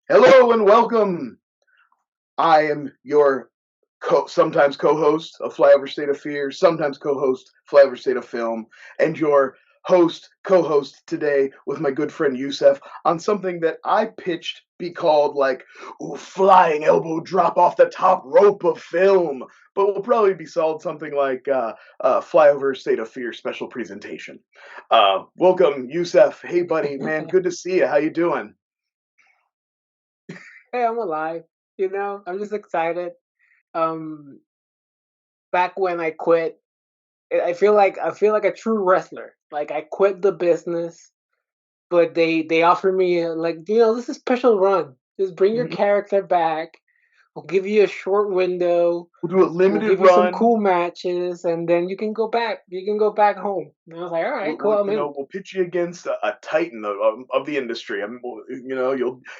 Hello and welcome. I am your sometimes co-host of Flyover State of Fear, sometimes co-host Flyover State of Film, and your co-host today with my good friend Jusef on something that I pitched be called like flying elbow drop off the top rope of film, but will probably be called something like Flyover State of Fear special presentation. Welcome, Jusef. Hey, buddy, man, good to see you. How you doing? Hey, I'm alive. I'm just excited. Um, Back when I quit, I feel like a true wrestler. Like I quit the business, but they offered me this is a special run. Just bring your character back. We'll give you a short window. We'll do a We'll limited give you some run. cool matches, and then you can go back. You can go back home. And I was like, all right, cool, I'm in. We'll pitch you against a titan of the industry.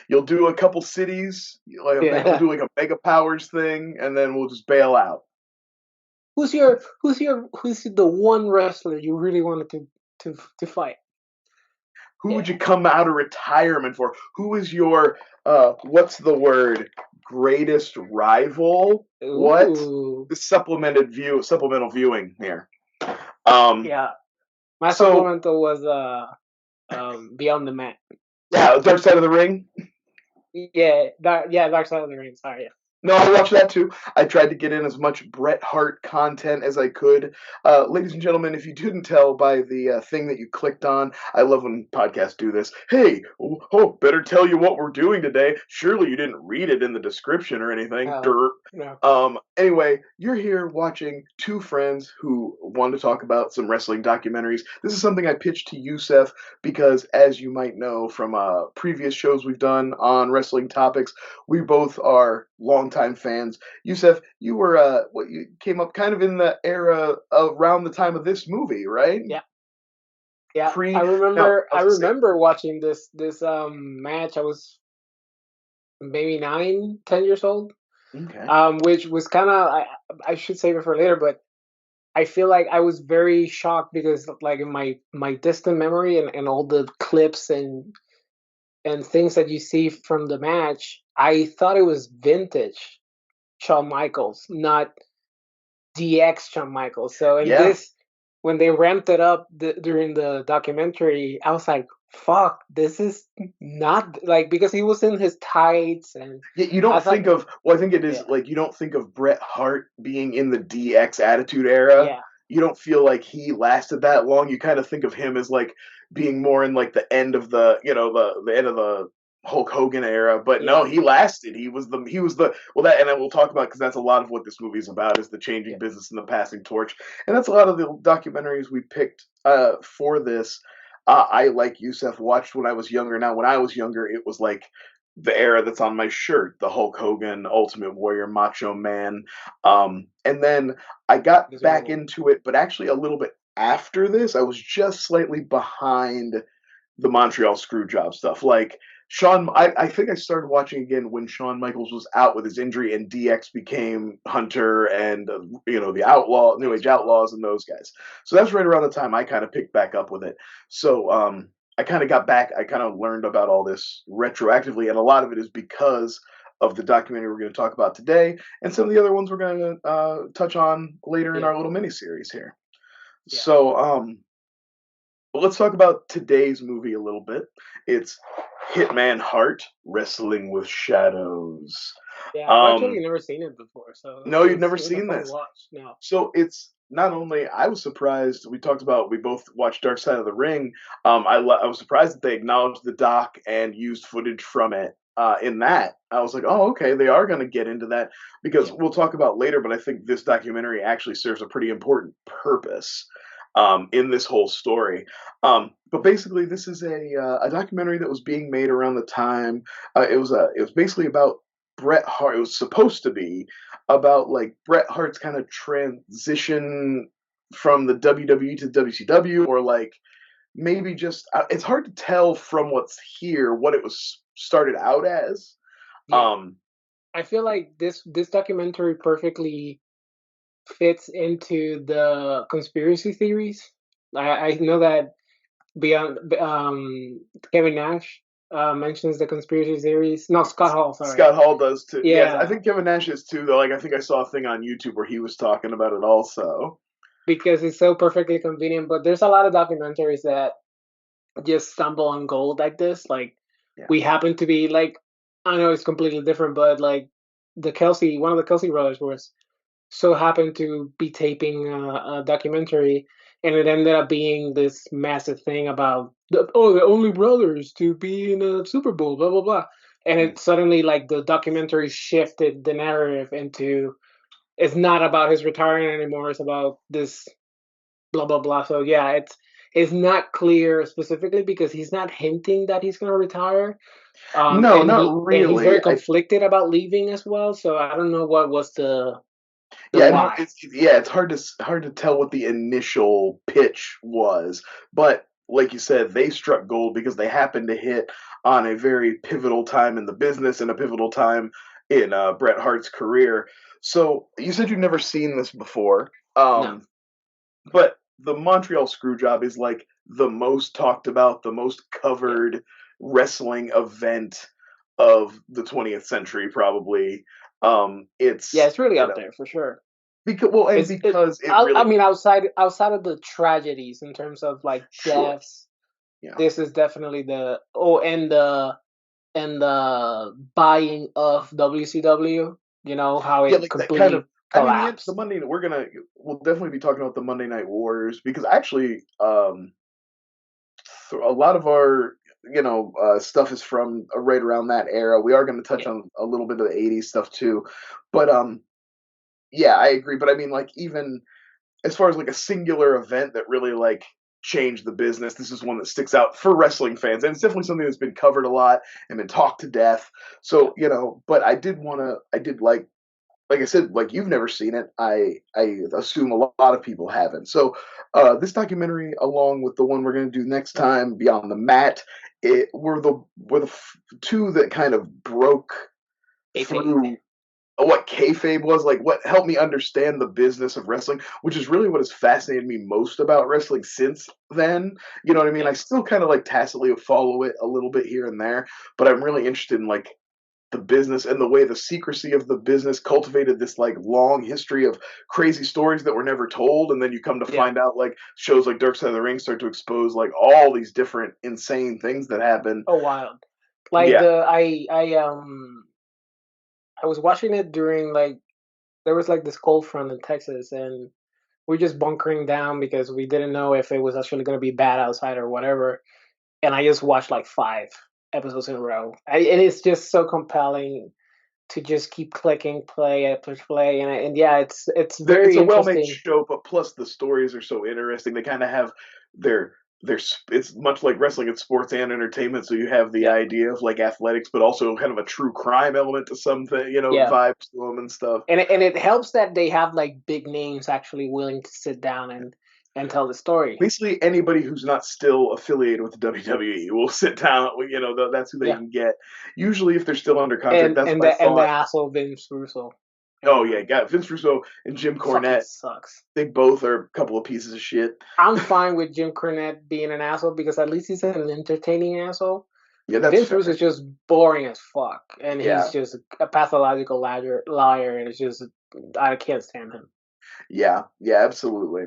You'll do a couple cities, we'll Yeah. do like a mega powers thing, and then we'll just bail out. Who's the one wrestler you really wanted to fight? Who would Yeah. you come out of retirement for? Who is your what's the word? Greatest rival? What? Ooh. The supplemental viewing here. Um, Yeah. My so supplemental was Beyond the Mat. yeah, Dark Side of the Ring. Dark Side of the Ring. Sorry, yeah. No, I watched that too. I tried to get in as much Bret Hart content as I could. Ladies and gentlemen, if you didn't tell by the thing that you clicked on, I love when podcasts do this. Hey, better tell you what we're doing today. Surely you didn't read it in the description or anything. Oh Dirt. no. Anyway, you're here watching two friends who want to talk about some wrestling documentaries. This is something I pitched to Youssef because, as you might know from previous shows we've done on wrestling topics, we both are longtime fans. Youssef, you were you came up kind of in the era around the time of this movie, right? Yeah, yeah. I Pre now, remember. I I was gonna say, remember watching this match. I was maybe 9, 10 years old. okay, Which was kind of I should save it for later, but I feel like I was very shocked because like in my distant memory and all the clips and things that you see from the match, I thought it was vintage Shawn Michaels, not DX Shawn Michaels. So in yeah, this, when they ramped it up during the documentary, I was like, "Fuck, this is not like," because he was in his tights, and you I don't thought, think of well, I think it is yeah, like you don't think of Bret Hart being in the DX Attitude Era. yeah, You don't feel like he lasted that long. You kind of think of him as like being more in like the end of the end of the Hulk Hogan era. But no, yeah, he lasted. He was the well that and then we'll talk about because that's a lot of what this movie is about is the changing yeah, business and the passing torch. And that's a lot of the documentaries we picked for this. I like Youssef watched when I was younger. Now when I was younger, it was like the era that's on my shirt, the Hulk Hogan, Ultimate Warrior, Macho Man. And then I got this back one. into it, but actually a little bit after this, I was just slightly behind the Montreal Screwjob stuff. Like I think I started watching again when Shawn Michaels was out with his injury and DX became Hunter and the New Age X-Pac. Outlaws and those guys. So that's right around the time I kind of picked back up with it. So I kind of got back. I kind of learned about all this retroactively, and a lot of it is because of the documentary we're going to talk about today, and some of the other ones we're going to touch on later in Yeah, our little mini series here. yeah, So, well, let's talk about today's movie a little bit. It's Hitman Hart, Wrestling with Shadows. yeah. I've actually Um, never seen it before, so no, you've never it was a seen fun this. watch. No, So it's not only I was surprised. We both watched Dark Side of the Ring. I was surprised that they acknowledged the doc and used footage from it. In that, I was like, oh, okay, they are going to get into that because yeah, we'll talk about later. But I think this documentary actually serves a pretty important purpose in this whole story. But basically, this is a documentary that was being made around the time. It was basically about Bret Hart. It was supposed to be about like Bret Hart's kind of transition from the WWE to WCW, or like maybe just it's hard to tell from what's here what it was started out as. yeah. Um, I feel like this documentary perfectly fits into the conspiracy theories. I know that beyond Kevin Nash mentions the conspiracy theories. No, Scott Hall. Sorry. Scott Hall does too. Yes, I Yeah, think Kevin Nash is too. Though, like I think I saw a thing on YouTube where he was talking about it also. because it's so perfectly convenient. But there's a lot of documentaries that just stumble on gold like this. Like Yeah. we happen to be like, I know it's completely different, but like one of the Kelsey brothers was so happened to be taping a documentary, and it ended up being this massive thing about the only brothers to be in a Super Bowl, blah blah blah, and Mm. it suddenly like the documentary shifted the narrative into it's not about his retiring anymore, it's about this blah blah blah. So yeah, it's not clear specifically because he's not hinting that he's gonna retire. No, And not he's really. very conflicted about leaving as well. So I don't know what was the Yeah, no, why. it's hard to tell what the initial pitch was, but like you said, they struck gold because they happened to hit on a very pivotal time in the business and a pivotal time in Bret Hart's career. So you said you've never seen this before, No. but the Montreal Screwjob is like the most talked about, the most Yeah. covered wrestling event of the 20th century, probably. Yeah, It's it's really you up know there for sure. because well, and It's it. because it I really mean, outside of the tragedies in terms of like sure, deaths, yeah, this is definitely the and the buying of WCW. You know how yeah, it like that kind of. completely I mean, the collapsed. Monday we'll definitely be talking about the Monday Night Wars because actually, a lot of our stuff is from right around that era. We are going to touch Yeah. on a little bit of the '80s stuff too, but yeah, I agree. But I mean, like even as far as like a singular event that really like changed the business, this is one that sticks out for wrestling fans, and it's definitely something that's been covered a lot and been talked to death. Yeah. So but I did like I said, like you've never seen it. I assume a lot of people haven't. So this documentary, along with the one we're going to do next time, Beyond the Mat, two that kind of broke Kayfabe. through what kayfabe was, like what helped me understand the business of wrestling, which is really what has fascinated me most about wrestling since then. You know what I mean? Yeah. I still kind of like tacitly follow it a little bit here and there, but I'm really interested in like the business and the way the secrecy of the business cultivated this like long history of crazy stories that were never told, and then you come to Yeah. find out like shows like Dark Side of the Ring start to expose like all these different insane things that happen. Oh, wild. Like Yeah, I was watching it during like there was like this cold front in Texas, and we're just bunkering down because we didn't know if it was actually going to be bad outside or whatever. And I just watched like 5 episodes in a row. And it's just so compelling to just keep clicking play after play, and yeah, it's it's very a well-made interesting. show, but plus the stories are so interesting. They kind of have their it's much like wrestling, it's sports and entertainment, so you have the Yeah, idea of like athletics but also kind of a true crime element to something, yeah, vibes to them and stuff. and it helps that they have like big names actually willing to sit down and tell the story. Basically anybody who's not still affiliated with the WWE will sit down. That's who they Yeah, can get. Usually, if they're still under contract, that's and what I the thought. asshole Vince Russo, Oh yeah, um, got Vince Russo and Jim fucking Cornette. sucks. They both are a couple of pieces of shit. I'm fine with Jim Cornette being an asshole because at least he's an entertaining asshole. Yeah, that's Vince Russo fair. is just boring as fuck, and he's Yeah, just a pathological liar, and it's just I can't stand him. yeah, yeah, absolutely.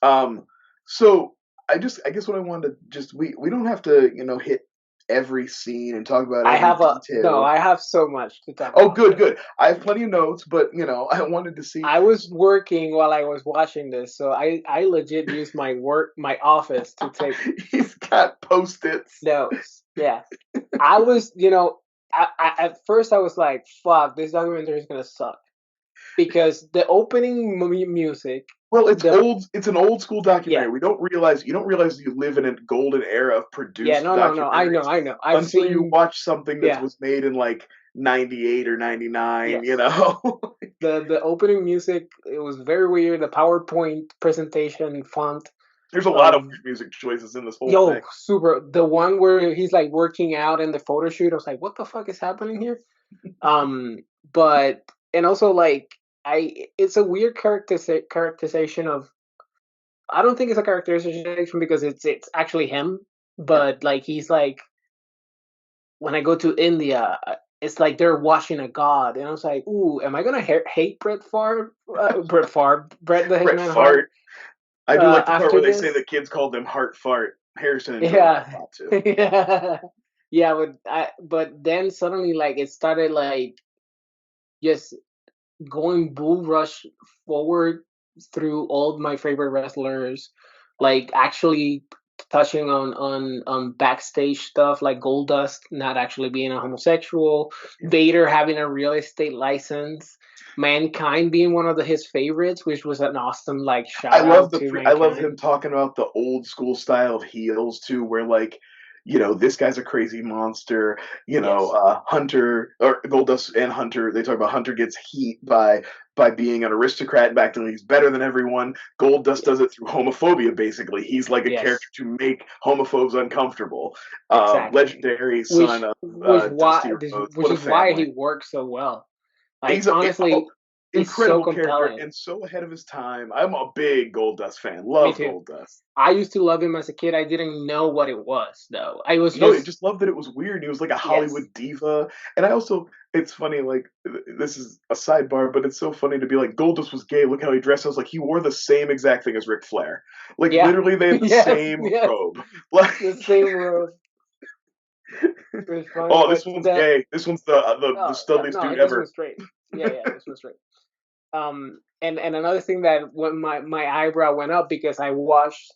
Um, so I guess what I wanted to just we don't have to hit every scene and talk about I every have a no, detail. I have so much to talk Oh, about good, still. good. I have plenty of notes, but I wanted to see. I was working while I was watching this, so I legit used my office to take He's got post-its. notes. Yeah, I was, at first I was like, "Fuck, this documentary is gonna suck," because the opening music, Well, it's the old. It's an old school documentary. yeah, We don't realize you don't realize you live in a golden era of yeah, produced no, no, no, documentaries I know, I've until you seen, watch something that yeah, was made in like '98 or '99. yes. The opening music, it was very weird. The PowerPoint presentation font There's a lot of of music choices in this whole yo thing. super the one where he's like working out in the photo shoot. I was like, what the fuck is happening here? Um, but and also like it's a weird characterization of. I don't think it's a characterization because it's actually him, Yeah, but like he's like when I go to India, it's like they're washing a god, and I was like, ooh, am I gonna hate Brett the Brett Hitman Hart Fart. I do like the part after where they say this? the kids called them Heart Fart. Harrison enjoyed that Yeah, a lot too. yeah, yeah. But then suddenly like it started like just going bull rush forward through all of my favorite wrestlers, like actually touching on backstage stuff like Goldust not actually being a homosexual, Yeah. Vader having a real estate license, Mankind being one of his favorites, which was an awesome like shout out to I love him Mankind. talking about the old school style of heels too, where like, this guy's a crazy monster. Yes, Hunter or Goldust and Hunter, they talk about Hunter gets heat by being an aristocrat and acting like he's better than everyone. Goldust yeah, does it through homophobia. Basically, he's like a character yes, to make homophobes uncomfortable. exactly. Legendary son of Dusty Rhodes. Which What a is why he family! works so well. Like He's honestly, he's so incredible character compelling. and so ahead of his time. I'm a big Goldust fan. Me Love too. Goldust. I used to love him as a kid. I didn't know what it was though. I was No, I just just love that it was weird. He was like a yes, Hollywood diva, and I also, it's funny. Like this is a sidebar, but it's so funny to be like Goldust was gay. Look how he dressed. I was like, he wore the same exact thing as Ric Flair. Like yeah, literally, they had the yes, same yes. robe. Like, The same road. It was funny, oh, but this one's the gay. This one's the studliest no, dude this ever. one's straight. Yeah, yeah, this one's straight. And another thing that when my eyebrow went up because I watched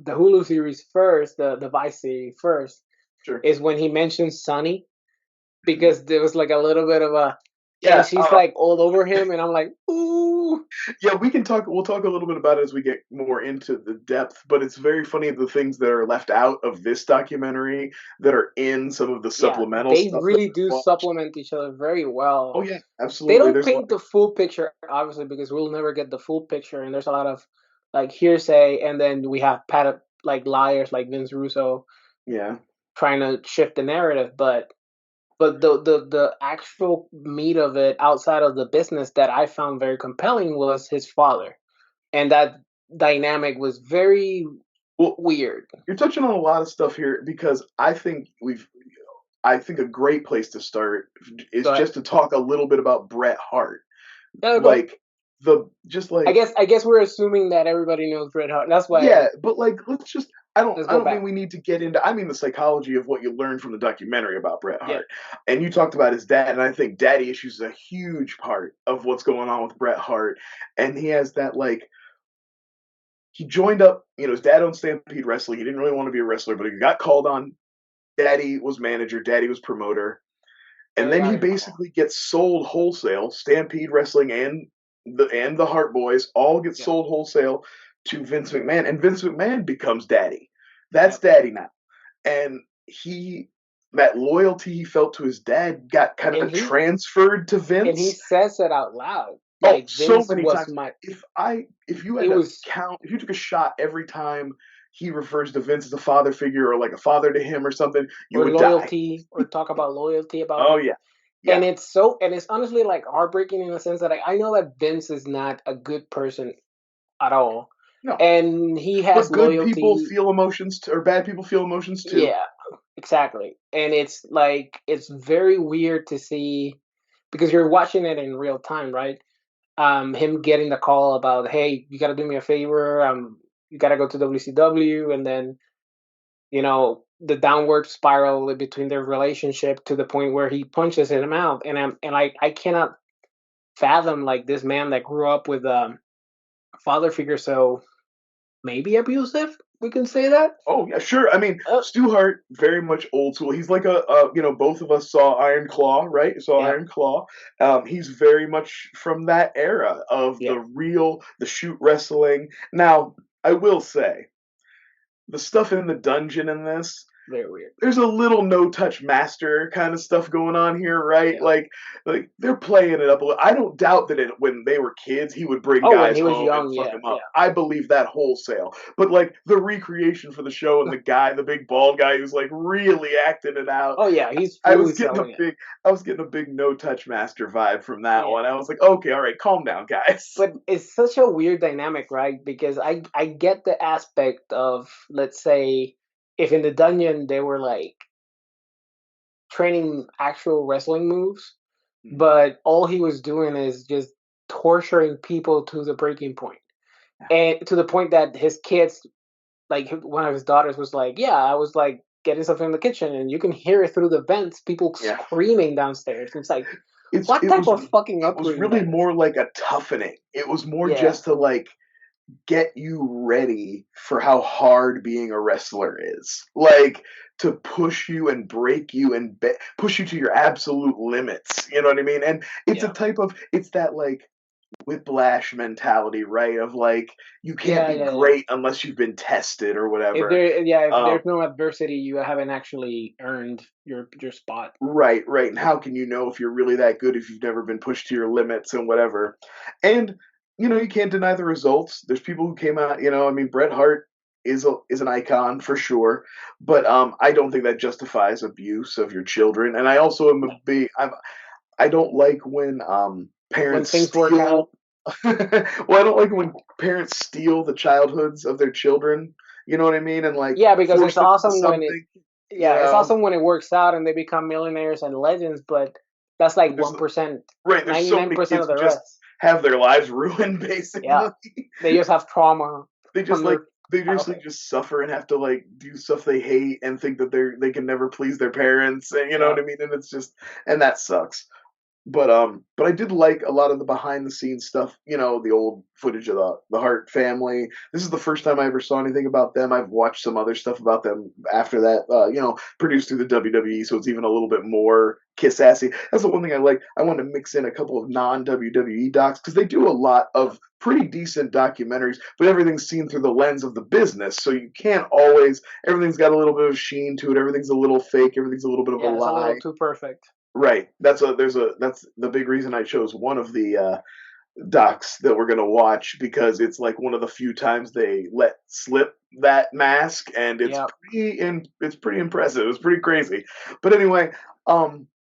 the Hulu series first, the Vice series first, Sure. is when he mentioned Sunny Mhm. because there was like a little bit of a, and Yeah. she's like all over him, and I'm like, ooh, Yeah, we can talk. We'll talk a little bit about it as we get more into the depth. But it's very funny the things that are left out of this documentary that are in some of the yeah, supplemental they stuff that really we do watched. supplement each other very well. Oh yeah, They absolutely. don't There's paint the full picture, obviously, because we'll never get the full picture, and there's a lot of like hearsay, and then we have like liars like Vince Russo yeah. trying to shift the narrative, but the actual meat of it outside of the business that I found very compelling was his father, and that dynamic was very Well, weird. you're touching on a lot of stuff here because I think a great place to start is But just to talk a little bit about Bret Hart. yeah, go. Like the just like I guess we're assuming that everybody knows Bret Hart. That's why Yeah, but like let's just let's I go don't mean back. we need to get into I mean the psychology of what you learn from the documentary about Bret Yeah, Hart. And you talked about his dad, and I think daddy issues is a huge part of what's going on with Bret Hart. And he has that like he joined up, his dad owned Stampede Wrestling. He didn't really want to be a wrestler, but he got called on. Daddy was manager, daddy was promoter. and And they then got he his call. basically gets sold wholesale. Stampede Wrestling and the Hart Boys all get Yeah, sold wholesale to Vince McMahon, and Vince McMahon becomes daddy. That's yep. daddy now. And he that loyalty he felt to his dad got kind And of transferred to he Vince. says it out loud. Oh, Like so Vince many was times. my. If you It had to was count, if you took a shot every time he refers to Vince as a father figure or like a father to him or something, you or would die. loyalty or talk about loyalty about Oh him. yeah. And Yeah. it's honestly like heartbreaking in the sense that I know that Vince is not a good person at all, No. and he has But good people loyalty. feel emotions too, or bad people feel emotions too. Yeah, exactly. And it's like it's very weird to see because you're watching it in real time, right? Him getting the call about, hey, you got to do me a favor. You got to go to WCW, and then the downward spiral between their relationship to the point where he punches him out, and I cannot fathom like this man that grew up with a father figure so maybe abusive. We can say that. Oh yeah, sure. I mean, Uh, Stu Hart very much old school. He's like both of us saw Iron Claw, right? Saw yeah, Iron Claw. He's very much from that era of yeah, the shoot wrestling. Now, I will say the stuff in the dungeon in this, very weird. there's a little no touch master kind of stuff going on here, right? Yeah. Like they're playing it up a little. I don't doubt that when they were kids, he would bring Oh, when guys he was home and young, fuck yeah, them up. yeah, I believe that wholesale. But like the recreation for the show and the big bald guy who's like really acting it out. oh yeah, he's I fully was getting a selling it. big I was getting a big no touch master vibe from that Yeah, one. I was like, okay, all right, calm down, guys. but it's such a weird dynamic, right? Because I get the aspect of, let's say, if in the dungeon they were like training actual wrestling moves, Mhm. but all he was doing is just torturing people to the breaking point. And to the point that his kids, like one of his daughters was like, "Yeah, I was like getting something in the kitchen and you can hear it through the vents, people Yeah. screaming downstairs." It's like, It's what type of fucking it was upbringing really that is? more like a toughening. It was more Yeah. just to like get you ready for how hard being a wrestler is. Like to push you and break you and push you to your absolute limits. You know what I mean? And Yeah. it's that like whiplash mentality, right? Of like you can't Yeah, be yeah, yeah. great unless you've been tested or If whatever. there, yeah, if Um, there's no adversity, you haven't actually earned your spot. right, right. And how can you know if you're really that good if you've never been pushed to your limits and whatever? And you can't deny the results. There's people who came out. I mean, Bret Hart is an icon for sure, but I don't think that justifies abuse of your children. And I also am a No. big. I don't like when When parents things work steal. out, Well, I don't like when parents steal the childhoods of their children. You know what I mean? And like yeah, because force it's them into awesome when it, something. You yeah, it's know, awesome when it works out and they become millionaires and legends, but that's like but there's 1%, right. There's so many 99% kids of who the just rest. have their lives ruined, Yeah, basically. they just have trauma They just from like their they just like childhood. just suffer and have to like do stuff they hate and think that they can never please their parents. And you know Yeah, what I mean? And it's just and that sucks. But I did like a lot of the behind the scenes stuff, the old footage of the Hart family. This is the first time I ever saw anything about them. I've watched some other stuff about them after that, produced through the WWE, so it's even a little bit more kiss assy. That's the one thing I like. I want to mix in a couple of non WWE docs because they do a lot of pretty decent documentaries, but everything's seen through the lens of the business, so you can't always. Everything's got a little bit of sheen to it. Everything's a little fake. Everything's a little bit of a yeah, it's a little lie. too perfect. Right. That's the big reason I chose one of the docs that we're gonna watch because it's like one of the few times they let slip that mask, and Yeah. it's pretty impressive. It's pretty crazy. But anyway,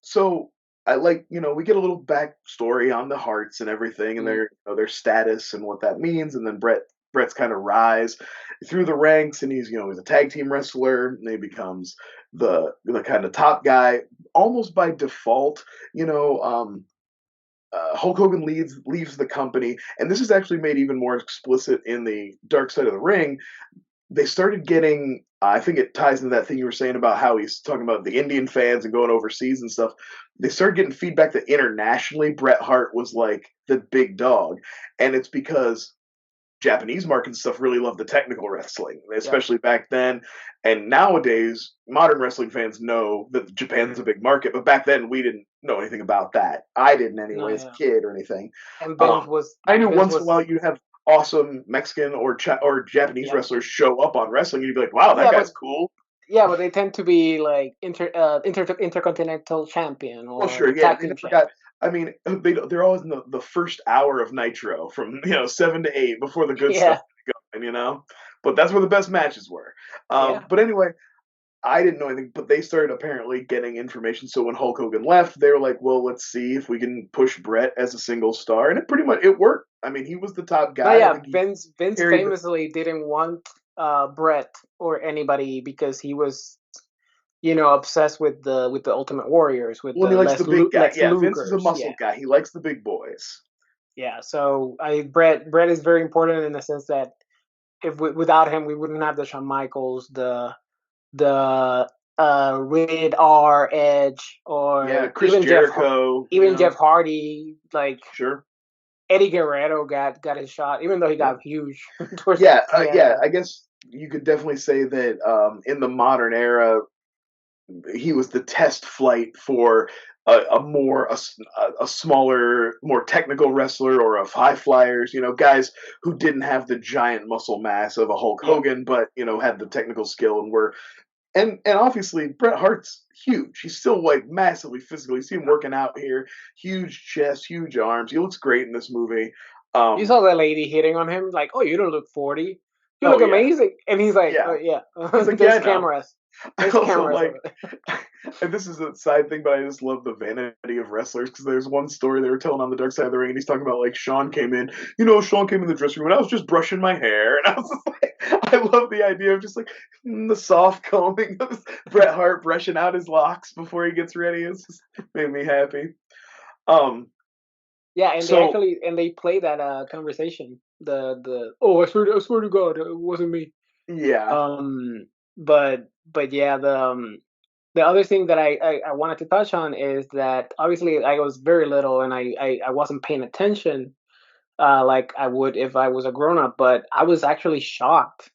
so I like we get a little backstory on the Hearts and everything, and Mm. their status and what that means, and then Brett's kind of rise through the ranks, and he's a tag team wrestler, and he becomes the kind of top guy almost by default. You know, Hulk Hogan leaves the company, and this is actually made even more explicit in the Dark Side of the Ring. They started getting. I think it ties into that thing you were saying about how he's talking about the Indian fans and going overseas and stuff. They started getting feedback that internationally Bret Hart was like the big dog, and it's because Japanese market and stuff really love the technical wrestling, Yep. especially back then. And nowadays, modern wrestling fans know that Japan's a big market, but back then we didn't know anything about that. I didn't No, anyway, as a yeah. kid or anything. And Um, I knew Vince once in a while was you'd have awesome Mexican or Japanese yep. wrestlers show up on wrestling, and you'd be like, "Wow, that Yeah, guy's but cool." yeah, but they tend to be like intercontinental champion Well, or sure, yeah, tag they team never got. champion. I mean, they're always in the first hour of Nitro from 7 to 8 before the good stuff Yeah, going. But that's where the best matches were. yeah, But anyway, I didn't know anything, but they started apparently getting information. So when Hulk Hogan left, they were like, "Well, let's see if we can push Brett as a single star," and it pretty much it worked. I mean, he was the top no, guy. I yeah. think he Vince carried the. famously didn't want Brett or anybody because he was obsessed with the Ultimate Warriors with Well, and he the likes the big guy. Lex Yeah, Vince is a Lugers. Yeah, muscle guy. He likes the big boys. yeah. So Brett is very important in the sense that if without him we wouldn't have the Shawn Michaels, the Rated R Edge, Yeah, or Chris Jericho. Even Jeff Hardy, like Sure. Eddie Guerrero got his shot, even though he Yeah. got huge towards Yeah, the end. yeah. But I guess you could definitely say that in the modern era, he was the test flight for a smaller, more technical wrestler or of high flyers. Guys who didn't have the giant muscle mass of a Hulk yeah, Hogan, but had the technical skill and were and obviously Bret Hart's huge. He's still like massively physical. You see him working out here, huge chest, huge arms. He looks great in this movie. you Um, saw the lady hitting on him, like, "Oh, you don't look 40. You oh look yeah, amazing," and he's like, "Oh yeah. yeah, He's like, yeah, there's I know. cameras." I There's also cameras like, over there. and this is a side thing, but I just love the vanity of wrestlers because there's one story they were telling on the Dark Side of the Ring, and he's talking about like Sean came in, Sean came in the dressing room, and I was just brushing my hair, and I was just like, I love the idea of just like the soft combing of Bret Hart brushing out his locks before he gets ready. It's just made me happy. Um, Yeah, and so they play that conversation. The oh, I swear to God, it wasn't me. yeah, But yeah, the other thing that I wanted to touch on is that obviously I was very little and I wasn't paying attention like I would if I was a grown up, but I was actually shocked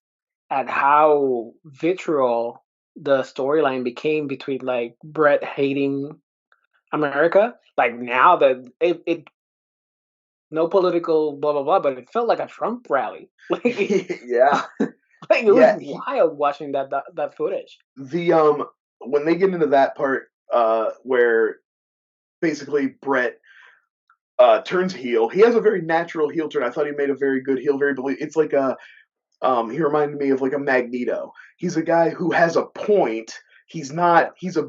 at how vitriol the storyline became between like Brett hating America. Like now that it no political blah blah blah, but it felt like a Trump rally. yeah, Like it was yeah. wild watching that footage. The when they get into that part, where basically Brett turns heel, he has a very natural heel turn. I thought he made a very good heel, very believe. It's like a he reminded me of like a Magneto. He's a guy who has a point. He's not. Yeah,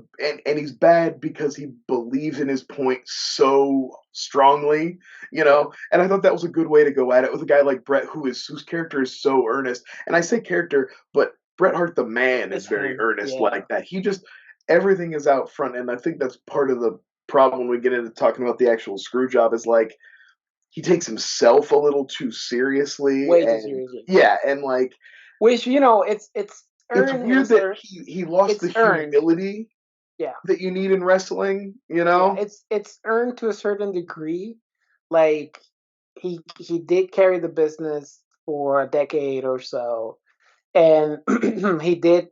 And he's bad because he believes in his point so strongly, yeah, And I thought that was a good way to go at it with a guy like Brett, whose character is so earnest. And I say character, but Bret Hart the man is it's very him. earnest Yeah, like that. He just everything is out front, and I think that's part of the problem when we get into talking about the actual screw job is like he takes himself a little too seriously, way too and seriously. yeah, and like Which it's it's earned. weird It's that earned. he lost It's the earned. humility Yeah, that you need in wrestling, yeah. It's earned to a certain degree. Like he did carry the business for a decade or so, and he did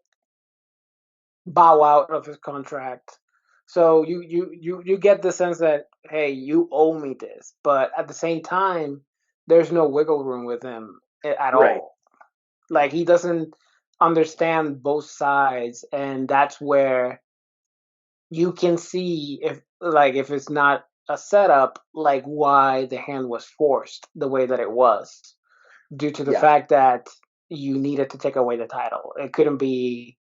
bow out of his contract. So you get the sense that hey, you owe me this, but at the same time, there's no wiggle room with him at Right. all. Like he doesn't understand both sides, and that's where you can see if it's not a setup, like why the hand was forced the way that it was due to the Yeah. fact that you needed to take away the title. It couldn't be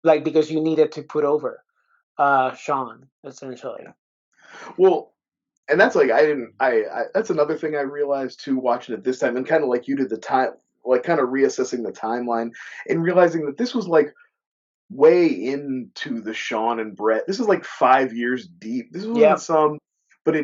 like because you needed to put over Sean essentially. Well, and that's like I didn't I that's another thing I realized too watching it this time and kind of like you did the time like kind of reassessing the timeline and realizing that this was like way into the Sean and Brett. This is like 5 years deep. This wasn't Yep, some, but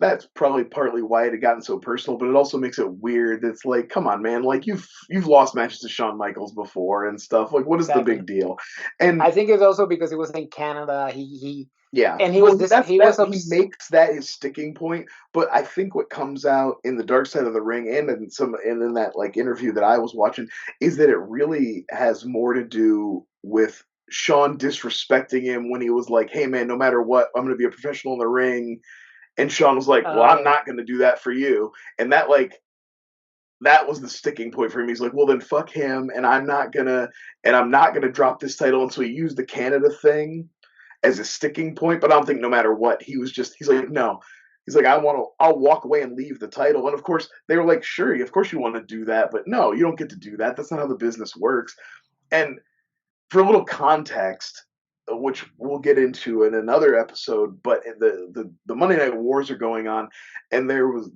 that's probably partly why it had gotten so personal. But it also makes it weird. It's like, come on, man! Like you've lost matches to Shawn Michaels before and stuff. Like, what is the exactly. big deal? And I think it's also because it was in Canada. He yeah, and he well, was this that's he that was he makes that his sticking point. But I think what comes out in the Dark Side of the Ring and in that like interview that I was watching is that it really has more to do with Sean disrespecting him when he was like, "Hey man, no matter what, I'm going to be a professional in the ring," and Sean was like, "Well, I'm yeah, not going to do that for you," and that was the sticking point for him. He's like, "Well, then fuck him, and I'm not gonna drop this title." And so he used the Canada thing as a sticking point, but I don't think no matter what, he's like, no. He's like, I'll walk away and leave the title. And of course, they were like, sure, of course you want to do that, but no, you don't get to do that. That's not how the business works. And for a little context, which we'll get into in another episode, but the Monday Night Wars are going on, and there was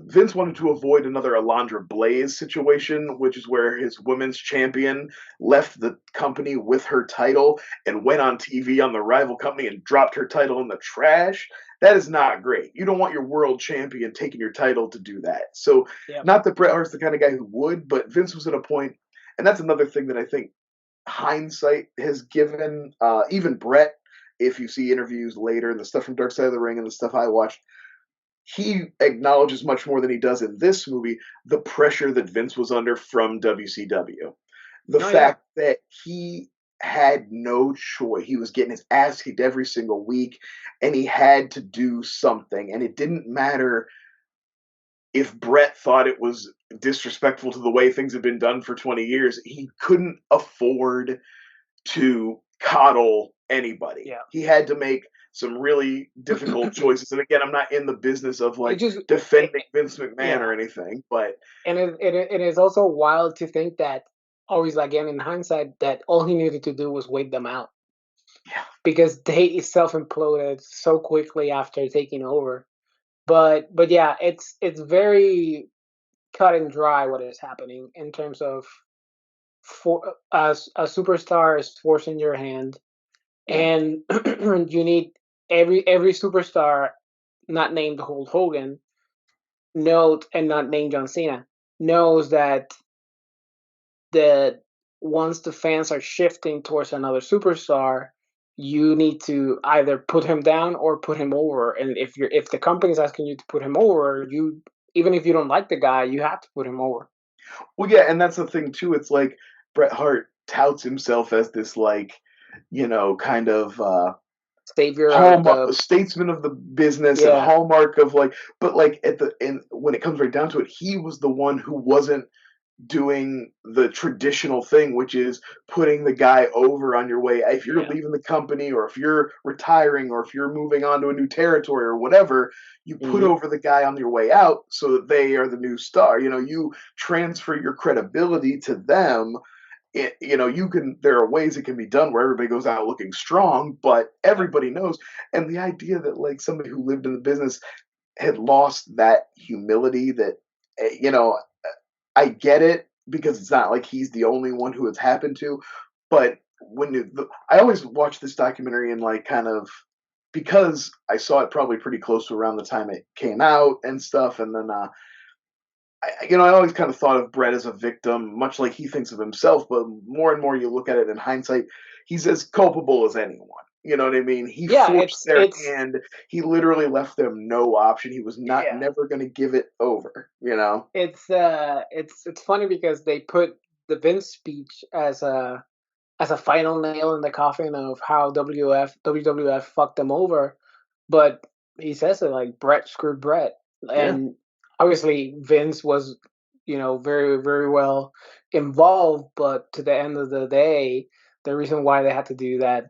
Vince wanted to avoid another Alundra Blaze situation, which is where his women's champion left the company with her title and went on TV on the rival company and dropped her title in the trash. That is not great. You don't want your world champion taking your title to do that. So, yep. not that Bret Hart's the kind of guy who would, but Vince was at a point, and that's another thing that I think hindsight has given even Brett, if you see interviews later and the stuff from Dark Side of the Ring and the stuff I watched, he acknowledges much more than he does in this movie the pressure that Vince was under from WCW. The No, yeah, fact that he had no choice. He was getting his ass kicked every single week and he had to do something. And it didn't matter if Brett thought it was disrespectful to the way things had been done for 20 years. He couldn't afford to coddle anybody. yeah. He had to make some really difficult choices. And again, I'm not in the business of It like just defending Vince McMahon yeah, or anything, but and it is also wild to think that always again in hindsight that all he needed to do was wait them out Yeah. because they self imploded so quickly after taking over. But yeah, it's very cut and dry what is happening in terms of for as a superstar is forcing your hand, Yeah. and you need every superstar not named Hulk Hogan knows and not named John Cena knows that once the fans are shifting towards another superstar, you need to either put him down or put him over. And if the company's asking you to put him over, you even if you don't like the guy, you have to put him over. Well, yeah, and that's the thing too. It's like Bret Hart touts himself as this like, kind of Savior of hallmark the statesman of the business and yeah. hallmark of like, but like at the end when it comes right down to it, he was the one who wasn't doing the traditional thing, which is putting the guy over on your way. If you're Yeah. leaving the company, or if you're retiring, or if you're moving on to a new territory or whatever, you put Hmm. over the guy on your way out so that they are the new star. You transfer your credibility to them. You can, there are ways it can be done where everybody goes out looking strong, but Yep. everybody knows. And the idea that like somebody who lived in the business had lost that humility, that eh, you know I get it because it's not like he's the only one who it's happened to, but I always watch this documentary and like kind of, because I saw it probably pretty close to around the time it came out and stuff, and then I always kind of thought of Brett as a victim, much like he thinks of himself. But more and more you look at it in hindsight, he's as culpable as anyone. You know what I mean? He Yeah, forced it's their it's hand. He literally left them no option. He was not yeah. never going to give it over. It's funny because they put the Vince speech as a final nail in the coffin of how WWF fucked them over, but he says it like Brett screwed Brett, Yeah, and obviously Vince was very very well involved, but to the end of the day, the reason why they had to do that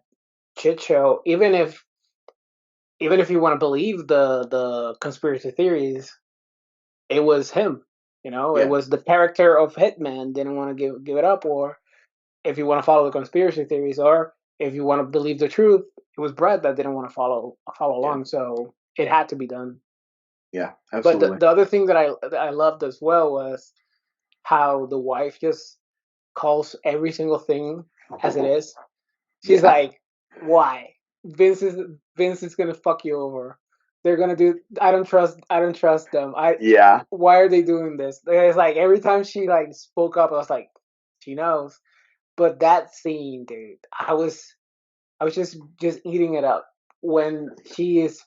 shit show, even if you want to believe the conspiracy theories, it was him. It yeah, was the character of Hitman didn't want to give it up, or if you want to follow the conspiracy theories, or if you want to believe the truth, it was Brett that didn't want to follow yeah, along. So it had to be done. yeah. But the, Absolutely. the other thing that I loved as well was how the wife just calls every single thing as it is. She's Yeah, like, "Why? Vince is Vince is gonna fuck you over. They're gonna do. I don't trust them. yeah. Why are they doing this?" It's like every time she like spoke up, I was like, "She knows." But that scene, dude, I was just eating it up when she is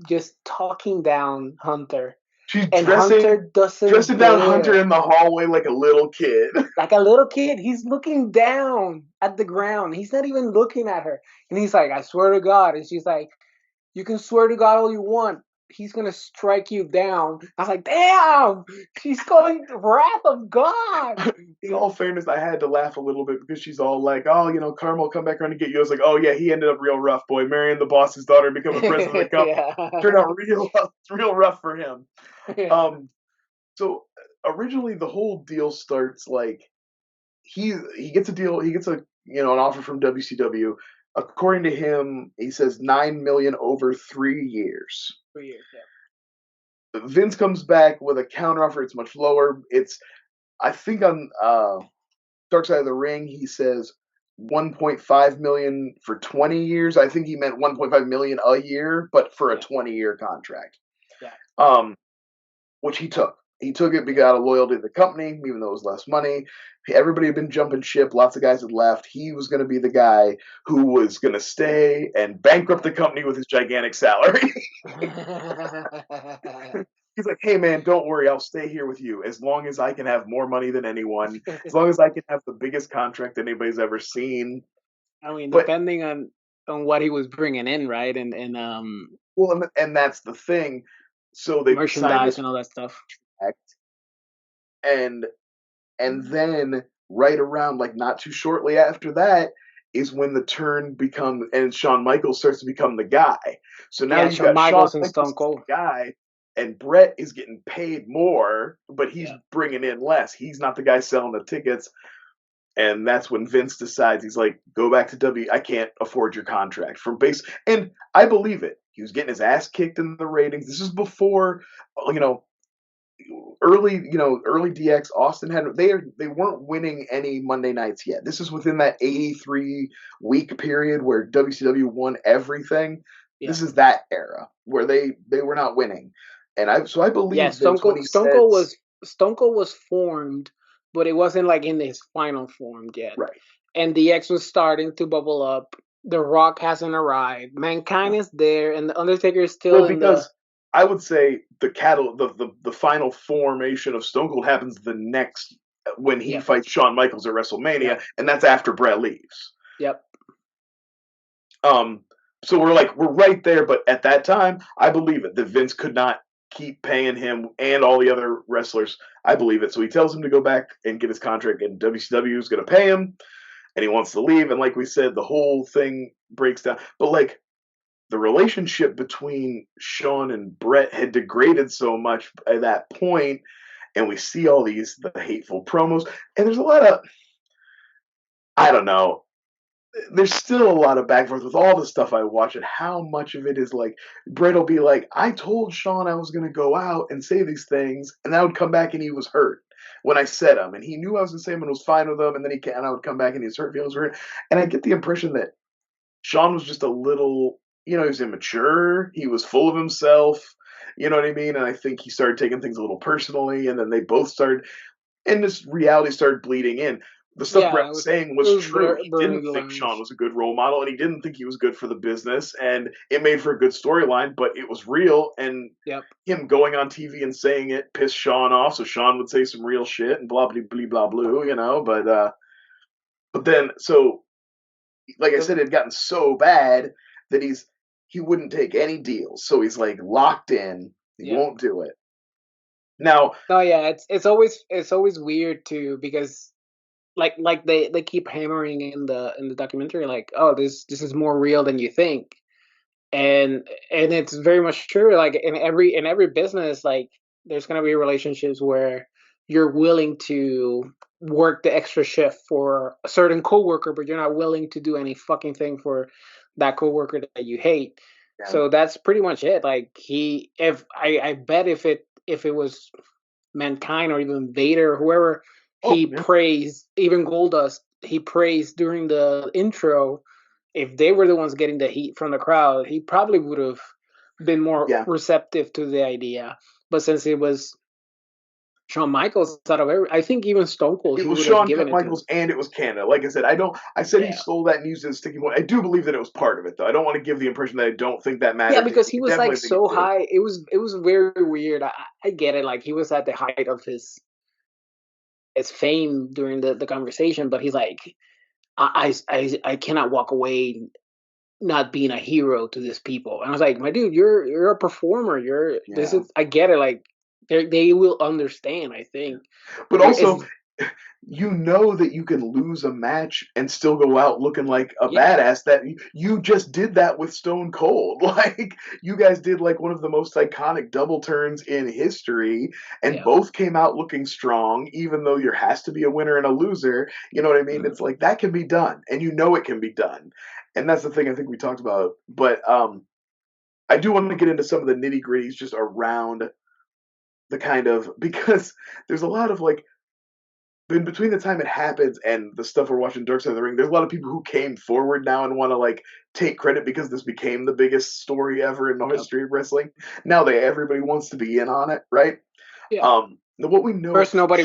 just talking down Hunter, She's and dressing Hunter doesn't dressing down Hunter dare. in the hallway like a little kid. Like a little kid, he's looking down at the ground. He's not even looking at her. And he's like, I swear to God. And she's like, you can swear to God all you want. He's gonna strike you down. I was like, damn, she's going the wrath of God. In all fairness, I had to laugh a little bit because she's all like, "Oh, Karma will come back around and get you." I was like, "Oh yeah, he ended up real rough, boy, marrying the boss's daughter and becoming president of the company. Turned Yeah. out real, real rough for him." Yeah. Um, so originally the whole deal starts like he gets a deal, he gets an offer from WCW. According to him, he says 9 million over 3 years. 3 years, yeah. Vince comes back with a counteroffer. It's much lower. It's, I think, on Dark Side of the Ring, he says 1.5 million for 20 years. I think he meant 1.5 million a year, but for a Yeah. 20-year contract. Yeah. Um, which he took. He took it because out of loyalty to the company, even though it was less money. Everybody had been jumping ship. Lots of guys had left. He was going to be the guy who was going to stay and bankrupt the company with his gigantic salary. Yeah. He's like, "Hey man, don't worry, I'll stay here with you as long as I can have more money than anyone, as long as I can have the biggest contract anybody's ever seen." I mean, But depending on what he was bringing in, right, and well, and that's the thing. So they signed merchandise this and all that stuff. contract, and then right around like not too shortly after that is when the turn becomes and Shawn Michaels starts to become the guy. So now Yeah, you've Shawn got Shawn Michaels and Michaels Stone as Cold. the guy, and Brett is getting paid more, but he's Yeah. bringing in less. He's not the guy selling the tickets. And that's when Vince decides, he's like, go back to W. I can't afford your contract from base. And I believe it. He was getting his ass kicked in the ratings. This is before, you know, early DX. Austin had they weren't winning any Monday nights yet. This is within that 83-week period where WCW won everything. Yeah. This is that era where they were not winning. And I Yeah, believe Vince when he says Stone Cold was formed, but it wasn't like in his final form yet. right. And DX was starting to bubble up. The Rock hasn't arrived. Mankind is there, and the Undertaker is still Well, in the. because I would say the final formation of Stone Cold happens the next when he Yep. fights Shawn Michaels at WrestleMania, Yep. and that's after Brett leaves. Yep. Um, so we're right there, but at that time, I believe it that Vince could not keep paying him and all the other wrestlers. I believe it. So he tells him to go back and get his contract, and WCW is going to pay him, and he wants to leave. And like we said, the whole thing breaks down. But like the relationship between Shawn and Brett had degraded so much at that point, and we see all the hateful promos, and there's a lot of I don't know. There's still a lot of back and forth with all the stuff I watch, and how much of it is like Brett will be like, "I told Shawn I was going to go out and say these things," and I would come back and he was hurt when I said them, and he knew I was going to say them and was fine with them, and then and I would come back and he was hurt, feelings hurt, and I get the impression that Shawn was just a little, he was immature. He was full of himself. You know what I mean? And I think he started taking things a little personally, and then they both started, and this reality started bleeding in. The stuff Brett Yeah, was saying it was was true. He burning didn't the think Shawn lunch. was a good role model, and he didn't think he was good for the business, and it made for a good storyline, but it was real, and Yep. him going on TV and saying it pissed Shawn off, so Shawn would say some real shit and blah blah blah blah blah, but then so like I said, it had gotten so bad that he wouldn't take any deals. So he's like locked in. He Yeah. won't do it. Now, No, yeah, it's always weird too because like they keep hammering in the documentary like, oh, this is more real than you think. And it's very much true. Like in every business, like there's gonna be relationships where you're willing to work the extra shift for a certain coworker, but you're not willing to do any fucking thing for that coworker that you hate. yeah. So that's pretty much it. Like if I bet if it was Mankind or even Vader or whoever Oh, he yeah. praised, even Goldust, he praised during the intro, if they were the ones getting the heat from the crowd, he probably would have been more Yeah. receptive to the idea. But since it was Shawn Michaels out of I think even Stone Cold, It he was would have Shawn given it to him. Michaels and it was Canada. Like I said, I said he Yeah. stole that and used it as a sticking point. I do believe that it was part of it, though. I don't want to give the impression that I don't think that Yeah, mattered. because he I was like definitely think so it did. high. It was very weird. I get it. Like he was at the height of his fame during the conversation, but he's like, I cannot walk away not being a hero to these people. And I was like, my dude, you're a performer. You're this Yeah. is I get it. Like they will understand. I think But it's also, you know that you can lose a match and still go out looking like a yeah, badass. That you just did that with Stone Cold. Like you guys did like one of the most iconic double turns in history, and yeah, both came out looking strong. Even though there has to be a winner and a loser, you know what I mean? mhm, It's like that can be done, and you know it can be done. And that's the thing I think we talked about. But I do want to get into some of the nitty gritties just around the kind of because there's a lot of like in between the time it happens and the stuff we're watching Dark Side of the Ring, there's a lot of people who came forward now and want to like take credit because this became the biggest story ever in the yep, history of wrestling. Now everybody wants to be in on it, right? yeah. What we know, First nobody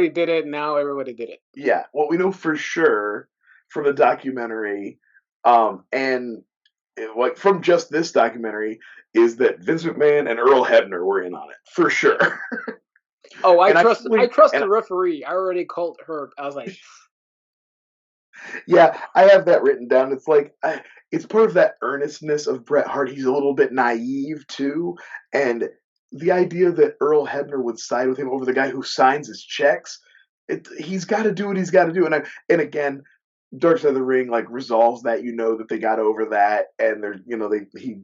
did it. Now everybody did it. yeah, what we know for sure from the documentary, and like from just this documentary, is that Vince McMahon and Earl Hebner were in on it for Yeah. sure. Oh, I and I trust. I fully, trust and the referee. I already called her. I was like, yeah, I have that written down. It's like it's part of that earnestness of Bret Hart. He's a little bit naive too, and the idea that Earl Hebner would side with him over the guy who signs his checks, he's got to do what he's got to do. And again, Dark Side of the Ring like resolves that. You know that they got over that, and they're he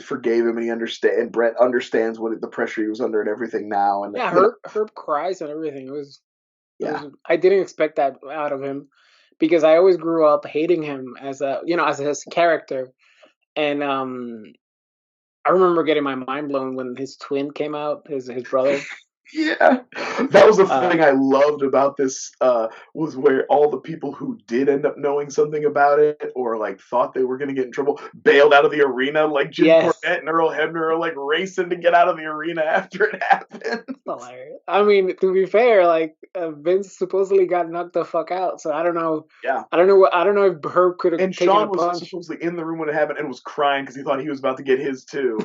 forgave him, and he understand. And Bret understands what the pressure he was under and everything now, and yeah, Herb cries and everything. It was. Yeah. I didn't expect that out of him because I always grew up hating him as a as his character, and I remember getting my mind blown when his twin came out, his brother. Yeah, that was the Uh, thing I loved about this. Was where all the people who did end up knowing something about it, or like thought they were going to get in trouble, bailed out of the arena. Like Jim yes, Cornette and Earl Hebner are like racing to get out of the arena after it happened. hilarious. I mean, to be fair, like Vince supposedly got knocked the fuck out, so I don't know. Yeah, I don't know if Herb could have and taken a Shawn was punch. supposedly in the room when it happened and was crying because he thought he was about to get his too.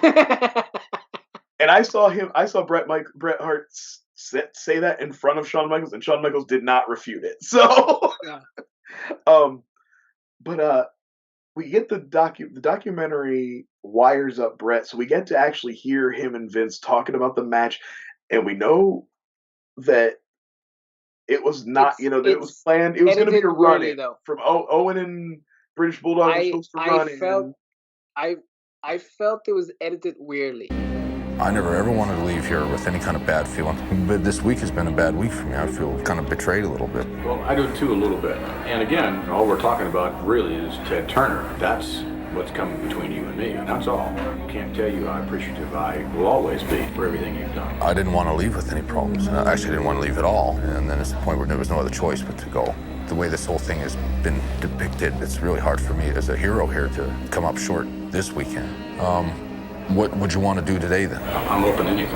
And I saw Bret Hart say that in front of Shawn Michaels, and Shawn Michaels did not refute it. So, Yeah. um, but we get the documentary wires up Bret, so we get to actually hear him and Vince talking about the match, and we know that it was not, that it was It's planned. It was going to be edited a run in weirdly though. from Owen and British Bulldog were supposed to I run felt in. I I felt it was edited weirdly. I never ever wanted to leave here with any kind of bad feeling. But this week has been a bad week for me. I feel kind of betrayed a little bit. Well, I do too, a little bit. And again, all we're talking about really is Ted Turner. That's what's coming between you and me. That's all. I can't tell you how appreciative I will always be for everything you've done. I didn't want to leave with any problems. Actually, I didn't want to leave at all. And then it's the point where there was no other choice but to go. The way this whole thing has been depicted, it's really hard for me as a hero here to come up short this weekend. What would you want to do today then? I'm open to anything.